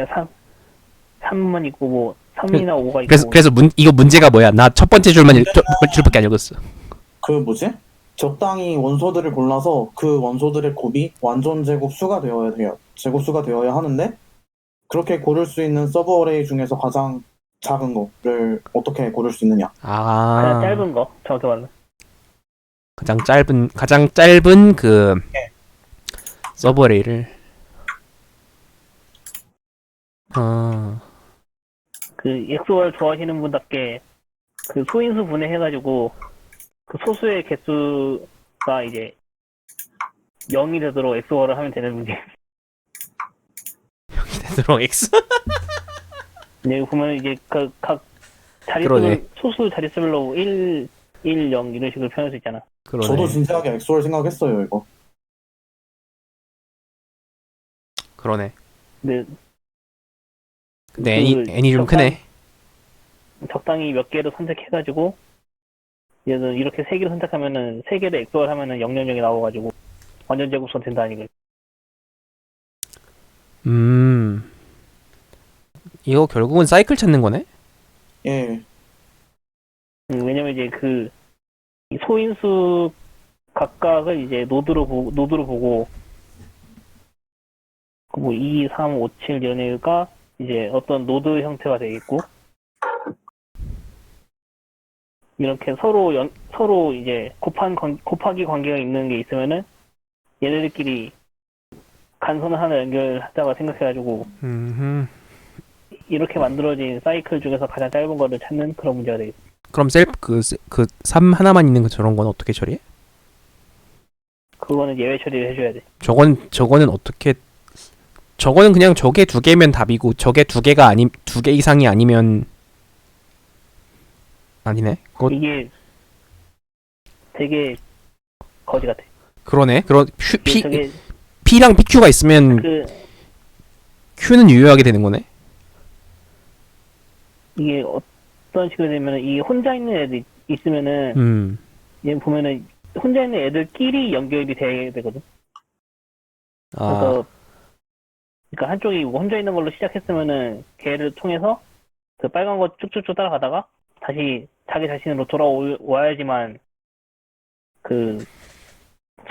3만 있고 뭐 3이나 5가 있고. 그래서 이거 문제가 뭐야? 나 첫 번째 줄밖에 안 읽었어. 적당히 원소들을 골라서 그 원소들의 곱이 완전 제곱수가 되어야 하는데, 그렇게 고를 수 있는 서브 어레이 중에서 가장 작은 거를 어떻게 고를 수 있느냐. 가장 짧은 거, 정확히 말하면. 가장 짧은 서브 어레이를. 그 XOR 좋아하시는 분답게 그 소인수 분해해가지고 그 소수의 개수가 이제 0이 되도록 XOR을 하면 되는 문제. 되도록 X. 네, 보면 이제 각 그러네. 자릿수를 소수 자릿수별로 1, 0 이런 식으로 표현할 수 있잖아. 그러네. 저도 진지하게 엑소를 생각했어요, 이거. 그러네. 근데 근데 애니 좀 크네. 적당히 몇 개를 선택해가지고 얘는 이렇게 세 개를 선택하면은 세 개를 XOR 하면은 000이 나와가지고 완전 제곱선 된다 이거. 이거 결국은 사이클 찾는 거네? 예. 왜냐면 이제 이 소인수 각각을 이제 노드로 보고 뭐 2, 3, 5, 7 이런 애가 이제 어떤 노드 형태가 되겠고 이렇게 서로 이제 곱하기 관계가 있는 게 있으면은 얘네들끼리 간선을 하나 연결하다가 생각해가지고 이렇게 만들어진 사이클 중에서 가장 짧은 거를 찾는 그런 문제가 되겠어. 그럼 그3 하나만 있는 거 저런 건 어떻게 처리해? 그거는 예외 처리를 해줘야 돼. 저거는 어떻게 저거는 그냥 저게 2개면 답이고 저게 2개 이상이 아니면 아니네. 이게 되게 거지 같아. 그러네. 저게 P랑 PQ가 있으면 Q는 유효하게 되는 거네. 이게 어떤 식으로 되면은 이 혼자 있는 애들 있으면은 얘 보면은 혼자 있는 애들끼리 연결이 돼야 되거든. 그래서 그러니까 한쪽이 혼자 있는 걸로 시작했으면은 걔를 통해서 그 빨간 거 쭉쭉쭉 따라가다가 다시 자기 자신으로 돌아와야지만 그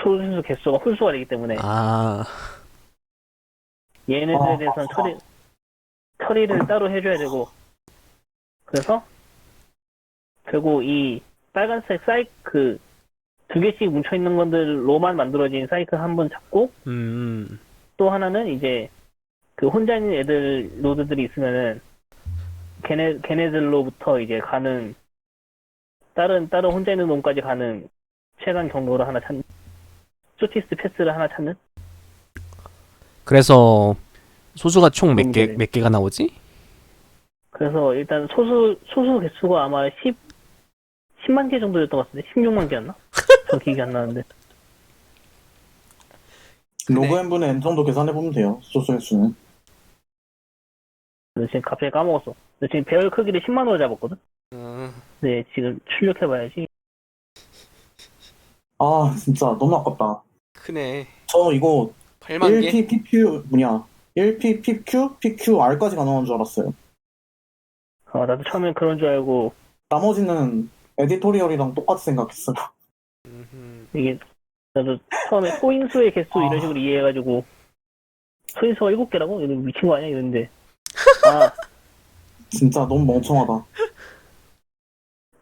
소수 개수가 홀수가 되기 때문에 얘네들에 대해서는 처리를 따로 해줘야 되고 그래서 결국 이 빨간색 사이클 2개씩 뭉쳐있는 것들로만 만들어진 사이클 한 번 잡고 또 하나는 이제 그 혼자 있는 애들 노드들이 있으면은 걔네들로부터 이제 가는 다른 혼자 있는 놈까지 가는 최단 경로를 하나 찾는 쇼티스트 패스를 하나 찾는. 그래서 소수가 총 몇 개가 나오지? 그래서 일단 소수 개수가 아마 10만 개 정도였던 것 같은데 16만 개였나? 저 기억이 안 나는데. 로그 n분의 n 정도 계산해보면 돼요, 소수의 수는. 지금 갑자기 까먹었어. 지금 배열 크기를 10만으로 잡았거든? 네, 지금 출력해봐야지. 아, 진짜 너무 아깝다. 크네. 저 이거 8만 개? 1P, PQ, 1P, PQ, PQR까지가 나오는 줄 알았어요. 나도 처음엔 그런 줄 알고. 나머지는 에디토리얼이랑 똑같이 생각했어요. 이게, 나도 처음에 소인수의 개수 이런 식으로 이해해가지고, 소인수가 7개라고? 이거 미친 거 아니야? 이랬는데. 진짜 너무 멍청하다.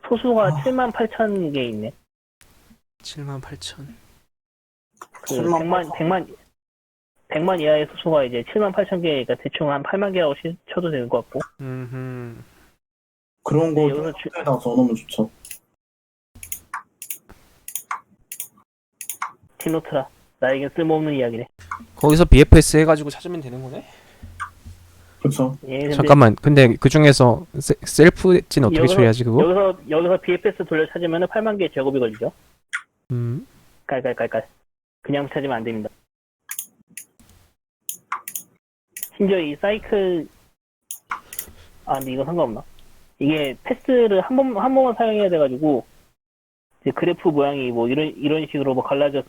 소수가 78,000개 있네. 78,000. 100만 이하의 소수가 이제 78,000개니까 대충 한 8만 개라고 쳐도 되는 것 같고. 그런 거 여기서 에다 넣어놓으면 좋죠. 딜노트라. 나에겐 쓸모없는 이야기네. 거기서 BFS 해가지고 찾으면 되는 거네? 그쵸. 예, 잠깐만, 근데 그 중에서 셀프 엣지는 어떻게 처리하지 그거? 여기서 BFS 돌려 찾으면 8만 개의 작업이 걸리죠. 깔깔깔깔. 그냥 찾으면 안 됩니다. 심지어 이 사이클 근데 이거 상관없나? 이게 패스를 한 번만 사용해야 돼가지고 이제 그래프 모양이 뭐 이런 식으로 뭐 갈라져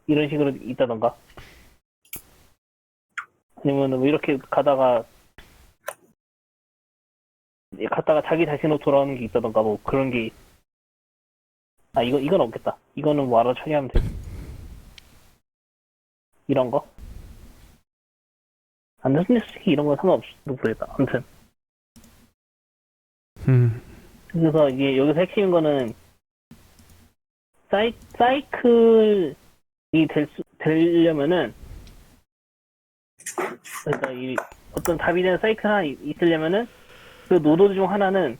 이런 식으로 있다던가 아니면 뭐 이렇게 갔다가 자기 자신으로 돌아오는 게 있다던가 뭐 그런 게 이건 없겠다. 이거는 뭐 알아 처리하면 돼. 이런 거? 안 되는데 솔직히 이런 건 상관없어 모르겠다. 아무튼 그래서 이게 여기서 핵심인 거는 사이클이 되려면은 그러니까 이 어떤 답이 되는 사이클 하나 있으려면은 그 노드 중 하나는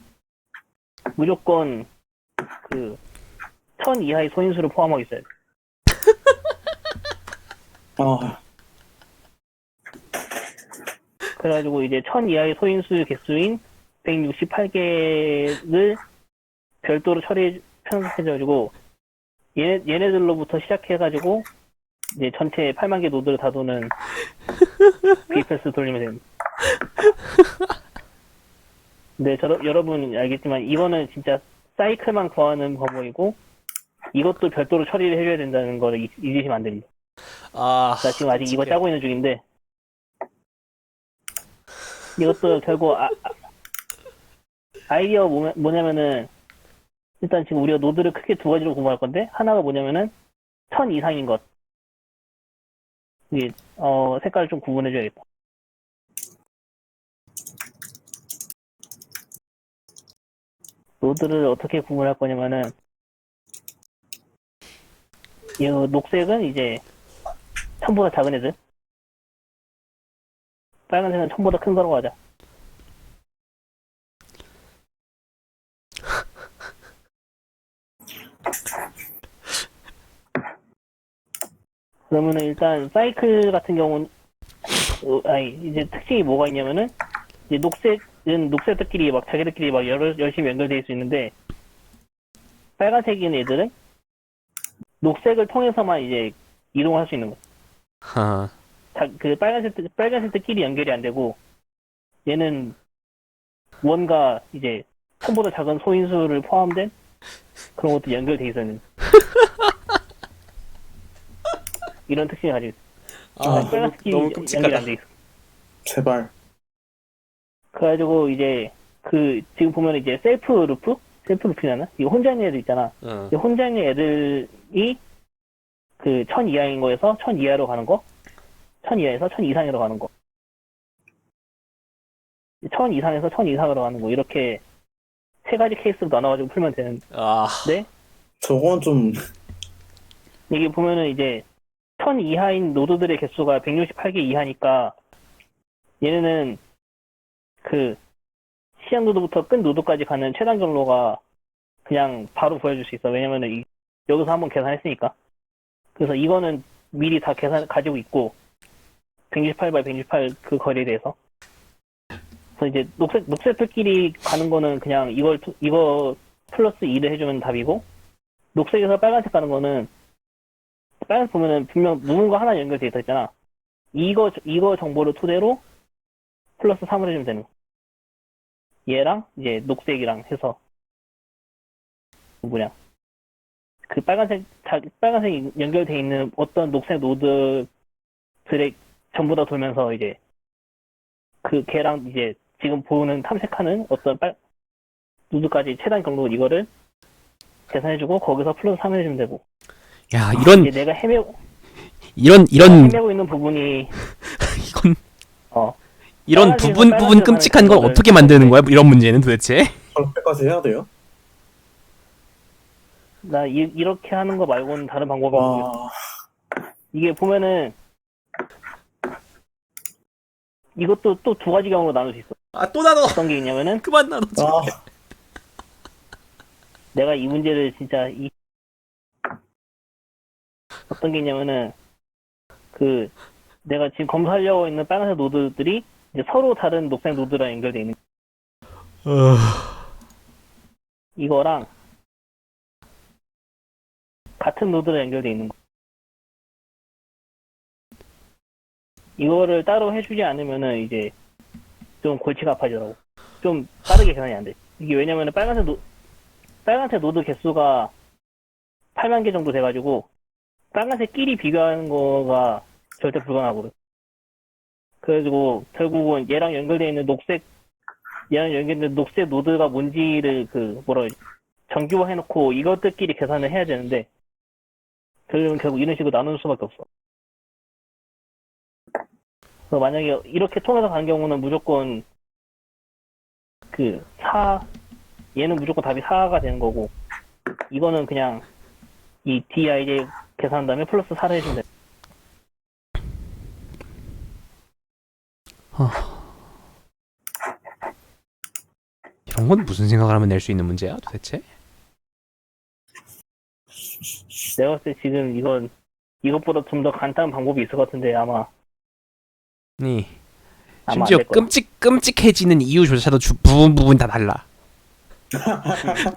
무조건 그 1000 이하의 소인수를 포함하고 있어요. 아, 그래가지고 이제 1000 이하의 소인수 개수인 168개를 별도로 편성해가지고 얘네들로부터 시작해가지고 이제 전체 8만 개 노드를 다도는 VPS 돌리면 됩니다. 근데 여러분 알겠지만 이거는 진짜 사이클만 구하는 방법이고 이것도 별도로 처리를 해줘야 된다는 거를 잊으시면 안 됩니다. 아, 나 지금 아직 이거 짜고 있는 중인데 이것도 결국 아이디어 뭐냐면은 일단 지금 우리가 노드를 크게 두 가지로 구분할 건데 하나가 뭐냐면은 1000 이상인 것. 이게 색깔을 좀 구분해줘야겠다. 노드를 어떻게 구분할 거냐면은 이 녹색은 이제 1000보다 작은 애들, 빨간색은 1000보다 큰 거라고 하자. 그러면은 일단 사이클 같은 경우는 이제 특징이 뭐가 있냐면은 이제 녹색들끼리 막 자기들끼리 막 열심히 연결돼 있을 수 있는데 빨간색인 애들은 녹색을 통해서만 이제 이동할 수 있는 거야. 그 빨간색들끼리 연결이 안 되고 얘는 뭔가 이제 1000보다 작은 소인수를 포함된 그런 것도 연결돼 있었는 이런 특징을 가지고 있어. 빨간색끼리 너무 연결이 끔찍하다. 안 돼 있어. 제발. 그래가지고 이제 지금 보면 이제 셀프 루프냐나 이거 혼자 있는 애들 있잖아. 이 혼자 있는 애들이 그 1000 이하인 거에서 1000 이하로 가는 거, 1000 이하에서 1000 이상으로 가는 거, 1000 이상에서 1000 이상으로 가는 거 이렇게 세 가지 케이스로 나눠가지고 풀면 되는데 저건 좀 이게 보면은 이제 1000 이하인 노드들의 개수가 168개 이하니까 얘네는 그 시작 노드부터 끝 노드까지 가는 최단 경로가 그냥 바로 보여줄 수 있어. 왜냐면은 여기서 한번 계산했으니까. 그래서 이거는 미리 다 가지고 있고 168 by 168 그 거리에 대해서. 그래서 이제 녹색들끼리 가는 거는 그냥 이거 플러스 2를 해주면 답이고 녹색에서 빨간색 가는 거는 빨간색 보면은 분명 누군가 하나 연결돼 있잖아. 이거 정보를 토대로 플러스 3을 해주면 되는 거. 얘랑 이제 녹색이랑 해서 그 빨간색 연결돼 있는 어떤 녹색 노드들의 전부 다 돌면서 이제 그 걔랑 이제 지금 보는 탐색하는 어떤 노드까지 최단 경로 이거를 계산해주고 거기서 플러스 3 해주면 되고. 야, 이제 내가 헤매고 있는 부분이 이건 이런 빨간색에서 부분 끔찍한 걸 어떻게 만드는 거야? 이런 문제는 도대체? 저렇게까지 해야 돼요? 나 이렇게 하는 거 말고는 다른 방법이 없어. 이게 보면은 이것도 또 두 가지 경우로 나눌 수 있어. 또 나눠. 어떤 게 있냐면은 그만 나눠. 내가 이 문제를 진짜 어떤 게 있냐면은 내가 지금 검사하려고 있는 빨간색 노드들이 이제 서로 다른 녹색 노드랑 연결돼 있는 이거랑 같은 노드랑 연결돼 있는 거. 이거를 따로 해주지 않으면은 이제 좀 골치가 아파지더라고. 좀 빠르게 계산이 안 돼. 이게 왜냐면은 빨간색 노드 개수가 8만 개 정도 돼가지고 빨간색끼리 비교하는 거가 절대 불가능하거든. 그래가지고 결국은 얘랑 연결되어 있는 녹색 노드가 뭔지를 정규화 해놓고 이것들끼리 계산을 해야 되는데 그러면 결국 이런 식으로 나누는 수밖에 없어. 그래서 만약에 이렇게 통해서 가는 경우는 무조건 얘는 무조건 답이 4가 되는 거고 이거는 그냥 이 DIJ 계산한 다음에 플러스 4를 해주면 돼. 이런 건 무슨 생각을 하면 낼 수 있는 문제야 도대체? 내가 봤을 때 지금 이것보다 좀 더 간단한 방법이 있을 것 같은데 아마 네. 안 심지어 될 거야. 끔찍해지는 이유조차도 부분 다 달라.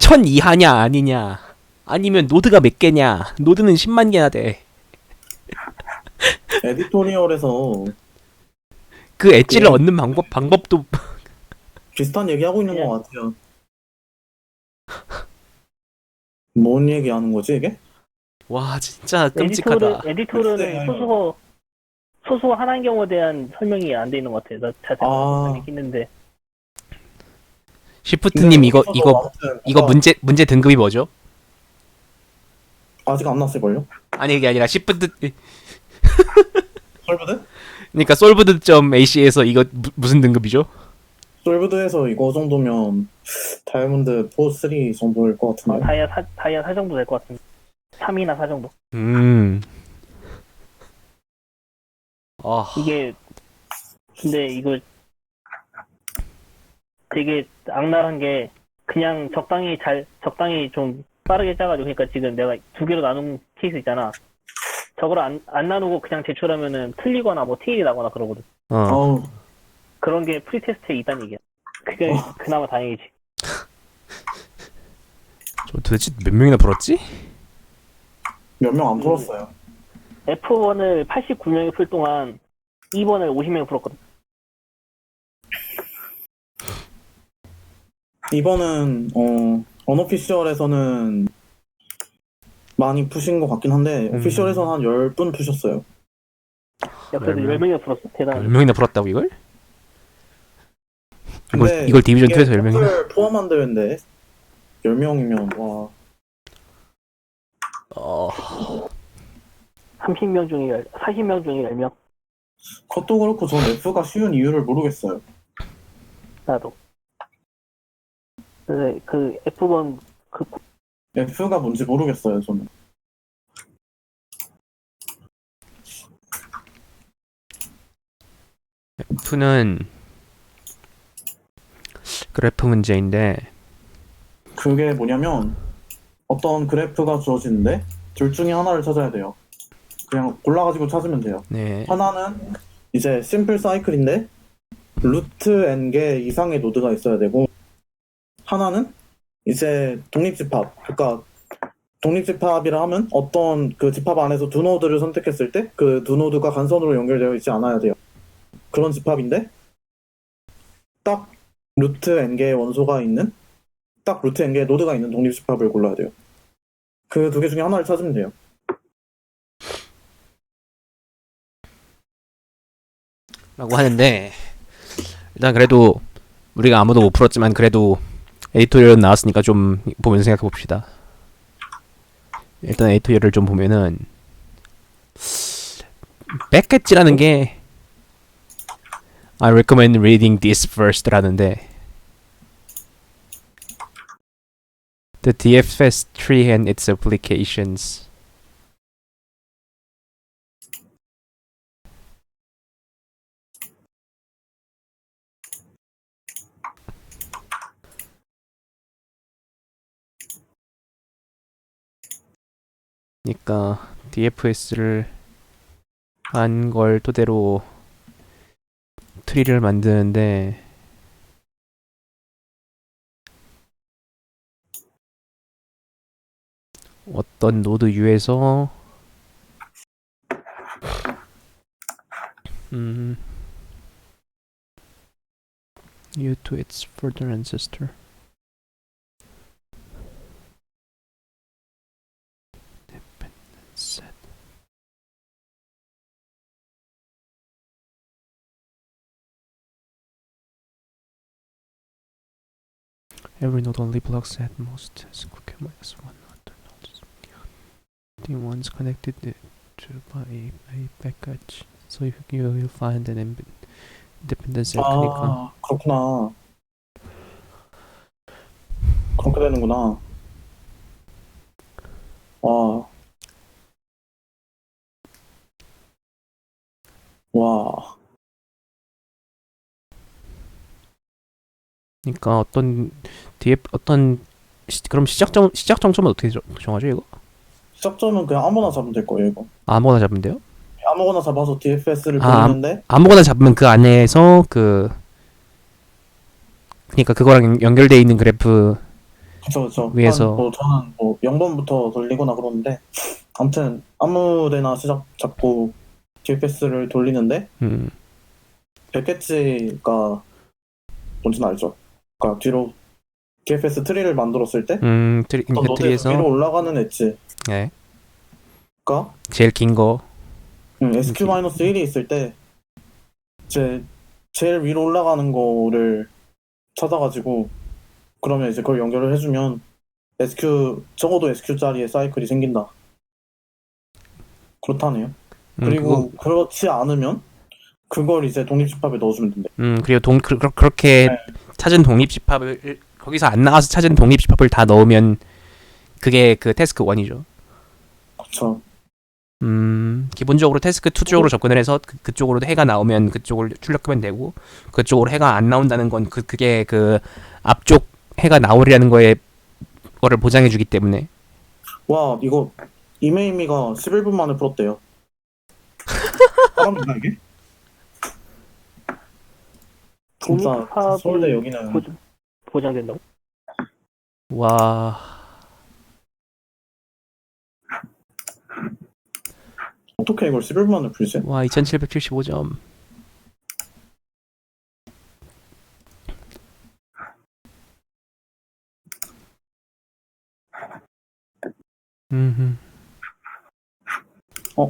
1000 이하냐 아니냐, 아니면 노드가 몇 개냐. 노드는 10만 개나 돼. 에디토리얼에서 그 엣지를 예. 얻는 방법도 비슷한 얘기하고 있는 그냥- 것 같아요. 뭔 얘기하는 거지 이게? 와 진짜 끔찍하다. 에디토르는 글쎄요. 소수 하나인 경우에 대한 설명이 안 돼 있는 것 같아. 나 자세히 아. 있는데 시프트님 이거 여기서도 아무튼 뭔가 문제 등급이 뭐죠? 아직 안 났을걸요? 아니 그게 아니라 시프트 솔브드? 그러니까 솔브드.ac에서 이거 무슨 등급이죠? 솔브드에서 이거 정도면 다이아몬드 4, 3 정도일 것 같은데. 다이아 4 정도 될 것 같은데 3이나 4 정도. 아 이게 근데 이거 되게 악랄한 게 그냥 적당히 좀 빠르게 짜가지고, 그러니까 지금 내가 두 개로 나눈 케이스 있잖아. 저걸 안 나누고 그냥 제출하면은 틀리거나 뭐 테일이 나거나 그러거든. 어우, 그런 게 프리테스트에 있다는 얘기야. 그게 그나마 다행이지. 저 도대체 몇 명이나 풀었지? 몇 명 안 풀었어요. F1을 89명이 풀 동안 2번을 50명이 풀었거든. 이번은 언오피셜에서는 많이 푸신 것 같긴 한데 오피셜에서는 한 10분 푸셨어요. 야, 그래도 10명이나 풀었어. 대단하네. 10명이나 풀었다고 이걸? 근데 이걸 디비전 이게 2에서 10명이나? 을 포함한 대회인데 10명이면 와 30명 중에 40명 중에 10명. 그것도 그렇고 전 F가 쉬운 이유를 모르겠어요. 나도. 근데 그 F1 F가 뭔지 모르겠어요 저는. F는 그래프 문제인데 그게 뭐냐면 어떤 그래프가 주어지는데 둘 중에 하나를 찾아야 돼요. 그냥 골라가지고 찾으면 돼요. 네. 하나는 이제 심플 사이클인데 루트 n개 이상의 노드가 있어야 되고, 하나는 이제 독립집합. 그러니까 독립집합이라 하면 어떤 그 집합 안에서 두 노드를 선택했을 때 그 두 노드가 간선으로 연결되어 있지 않아야 돼요. 그런 집합인데 딱 루트 n개의 원소가 있는, 딱 루트 n개의 노드가 있는 독립집합을 골라야 돼요. 그 두 개 중에 하나를 찾으면 돼요. 라고 하는데 일단 그래도 우리가 아무도 못 풀었지만 그래도 에디토리얼 나왔으니까 좀 보면서 생각해 봅시다. 일단 에디토리얼을 좀 보면은 백엣지라는 게 I recommend reading this first라는데 The DFS tree and its applications. 그러니까 DFS를 한 걸 토대로 트리를 만드는데 어떤 노드 U에서 U to its further ancestor. Set. Every node only blocks at most as quick minus one other nodes. The ones connected to by a package. So you will find an independence 그러니까 그렇구나. 그렇게 되는구나. 와. 그러니까 어떤 뒤에 어떤 그럼 시작 정점은 어떻게 정하죠 이거? 시작점은 그냥 아무나 잡으면 될 거예요, 이거. 아무거나 잡으면 돼요? 아무거나 잡아서 DFS를 아, 돌리는데, 아무거나 잡으면 그 안에서 그러니까 그거랑 연결돼 있는 그래프. 그쵸. 위에서. 뭐 저는 뭐 0번부터 돌리거나 그러는데, 아무튼 아무 데나 시작 잡고 DFS를 돌리는데, 음, 100캐치가 뭔지는 알죠? 그러니까 뒤로 DFS 트리를 만들었을 때, 그 노드에서 트리에서. 위로 올라가는 엣지가 네. 제일 긴 거. SQ-1이 있을 때, 제일 위로 올라가는 거를 찾아가지고, 그러면 이제 그걸 연결을 해주면 적어도 SQ짜리의 사이클이 생긴다. 그렇다네요. 그리고 그렇지 않으면 그걸 이제 독립집합에 넣어주면 된대. 그리고 그렇게 네. 찾은 독립집합을 거기서 안 나와서 찾은 독립집합을 다 넣으면 그게 그 태스크 1이죠. 그쵸. 기본적으로 태스크 2 쪽으로 접근을 해서 그쪽으로 해가 나오면 그쪽을 출력하면 되고, 그쪽으로 해가 안 나온다는 건 그게 그 앞쪽 해가 나오리라는 거를 보장해주기 때문에. 와, 이거 이메이미가 11분 만에 풀었대요. 사람인가 이게? 진짜 독립합이 서울대 여기는 보장된다고? 와, 어떻게 이걸 11분 만에 풀지? 와 2775점.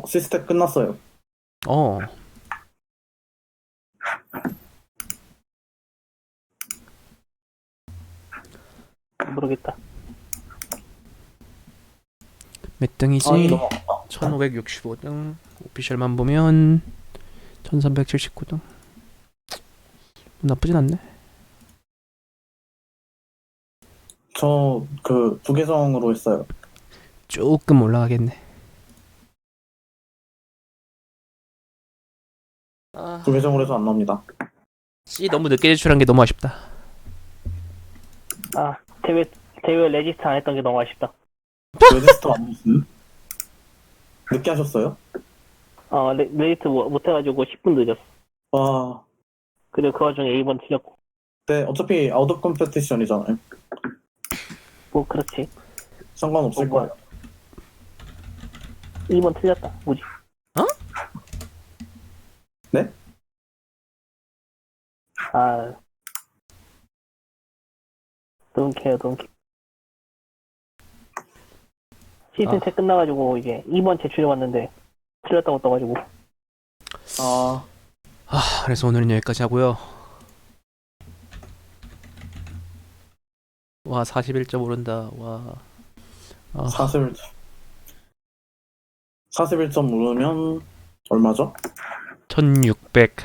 시스템 끝났어요. 모르겠다. 몇 등이지? 너무 1565등. 오피셜만 보면 1379등. 나쁘진 않네. 저 그 부계정으로 했어요. 조금 올라가겠네. 부계정으로 해서 안 나옵니다. C 너무 늦게 제출한 게 너무 아쉽다. 아, 대회 레지스트 안 했던 게 너무 아쉽다. 레지스터 안 했어요? 늦게 하셨어요? 레지스트 못 해가지고 10분 늦었어. 와, 그리고 그 와중에 A번 틀렸고. 네, 어차피 아웃 오브 컴페티션이잖아요. 뭐, 그렇지. 상관없을 뭐야. 거예요. 2번 틀렸다. 뭐지? 네? don't care. 시즌 책 끝나가지고 이제 2번 제출해봤는데 틀렸다고 떠가지고. 그래서 오늘은 여기까지 하고요. 와 41점 오른다. 와. 41점 오르면 얼마죠? 1600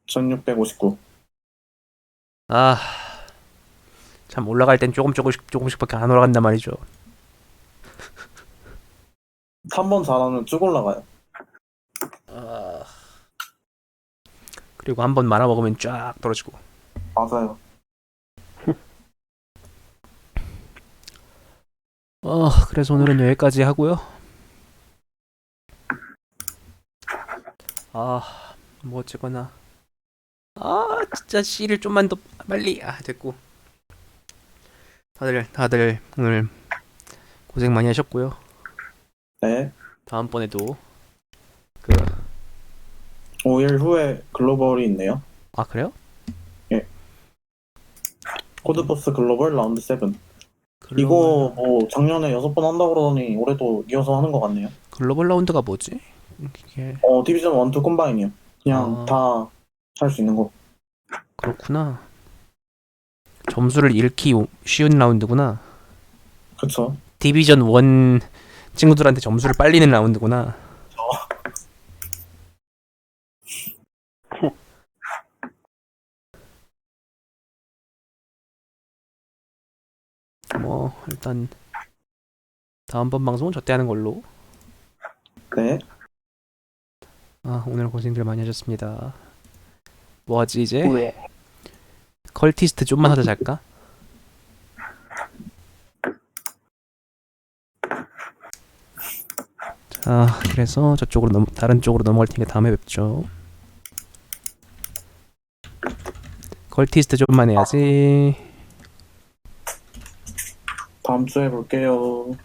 1659. 참 올라갈 땐 조금씩밖에 안 올라간단 말이죠. 3번 잘하면 쭉 올라가요. 그리고 한번 말아 먹으면 쫙 떨어지고. 맞아요. 그래서 오늘은 여기까지 하고요. 뭐 어쨌거나 진짜 C를 좀만 더 빨리. 됐고. 다들 오늘 고생 많이 하셨고요. 네. 다음번에도 5일 후에 글로벌이 있네요. 그래요? 예. 코드버스 글로벌 라운드 7. 이거 뭐 작년에 6번 한다고 그러더니 올해도 이어서 하는 것 같네요. 글로벌 라운드가 뭐지? 이게 디비전 1, 2 콤바인이요. 그냥 다 할 수 있는 거. 그렇구나. 점수를 잃기 쉬운 라운드구나. 그쵸. 디비전 1 친구들한테 점수를 빨리는 라운드구나. 뭐 일단 다음번 방송은 저때 하는 걸로. 네. 오늘 고생들 많이 하셨습니다. 뭐하지 이제? 왜? 컬티스트 좀만 하자 잘까? 아, 그래서 저쪽으로 다른 쪽으로 넘어갈 테니까 다음에 뵙죠. 컬티스트 좀만 해야지. 다음 주에 볼게요.